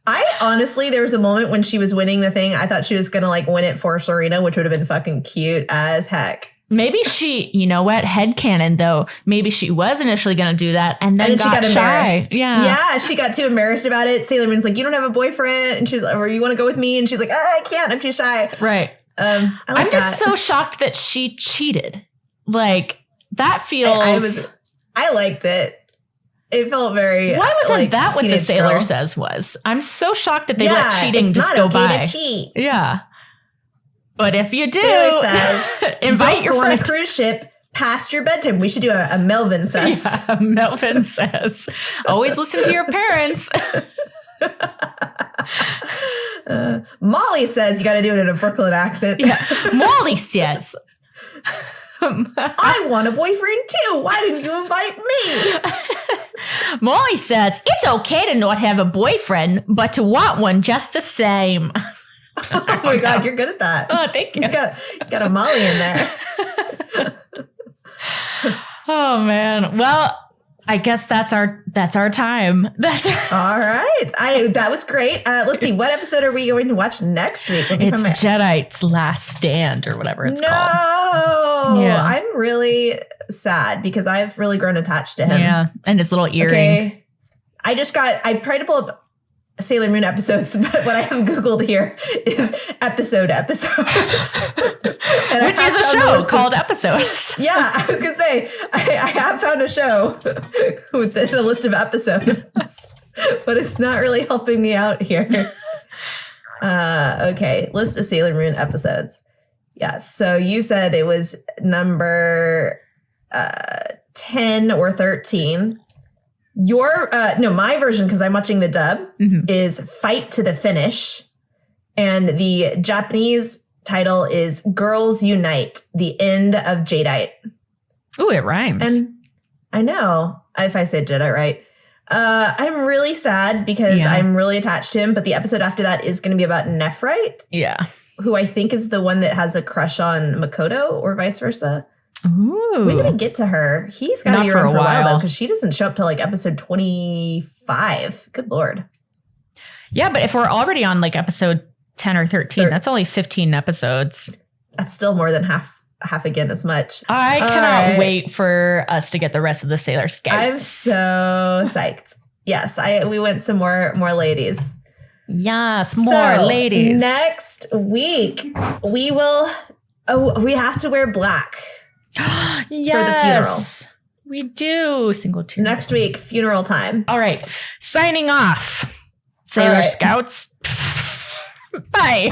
I honestly, there was a moment when she was winning the thing, I thought she was going to like win it for Serena, which would have been fucking cute as heck. Maybe she, you know what, headcanon though, maybe she was initially going to do that and then got shy. Yeah, she got too embarrassed about it. Sailor Moon's like, you don't have a boyfriend? And she's like, or you want to go with me? And she's like, I can't, I'm too shy. Right. I'm just so shocked that she cheated. Like, that feels... I liked it. It felt very... Why wasn't like that what the Sailor girl says was? I'm so shocked that they let cheating just go by. To cheat. Yeah. But if you do, says, invite your friend on a cruise ship past your bedtime. We should do a Melvin says. Yeah, Melvin says. Always listen to your parents. Molly says you got to do it in a Brooklyn accent. Yeah. Molly says. I want a boyfriend too. Why didn't you invite me? Molly says it's okay to not have a boyfriend, but to want one just the same. Oh my God, you're good at that. Oh, thank you. You got a Molly in there. Oh man. Well, I guess that's our time. All right. That was great. Let's see. What episode are we going to watch next week? It's Jedi's Last Stand or whatever it's called. No. Yeah. I'm really sad because I've really grown attached to him. Yeah. And his little earring. Okay. I tried to pull up Sailor Moon episodes, but what I have Googled here is episodes. Which is a show called Episodes. Yeah, I was going to say, I have found a show with a list of episodes, but it's not really helping me out here. Okay, list of Sailor Moon episodes. Yeah, so you said it was number 10 or 13. My version, because I'm watching the dub, is Fight to the Finish. And the Japanese title is Girls Unite, the End of Jadeite. Ooh, it rhymes. And I know, if I said Jedi right. I'm really sad because I'm really attached to him, but the episode after that is going to be about Nephrite. Yeah. Who I think is the one that has a crush on Makoto or vice versa. Ooh. We're going to get to her. He's got to be around for a while, though, because she doesn't show up till like episode 25. Good Lord. Yeah, but if we're already on like episode 10 or 13, that's only 15 episodes. That's still more than half again as much. I cannot wait for us to get the rest of the Sailor Scouts. I'm so psyched. Yes, we want some more ladies. Yes, more ladies. Next week, we have to wear black. Yes, for the funeral. We do. Single two. Next week, funeral time. All right. Signing off. Sailor Scouts. Bye.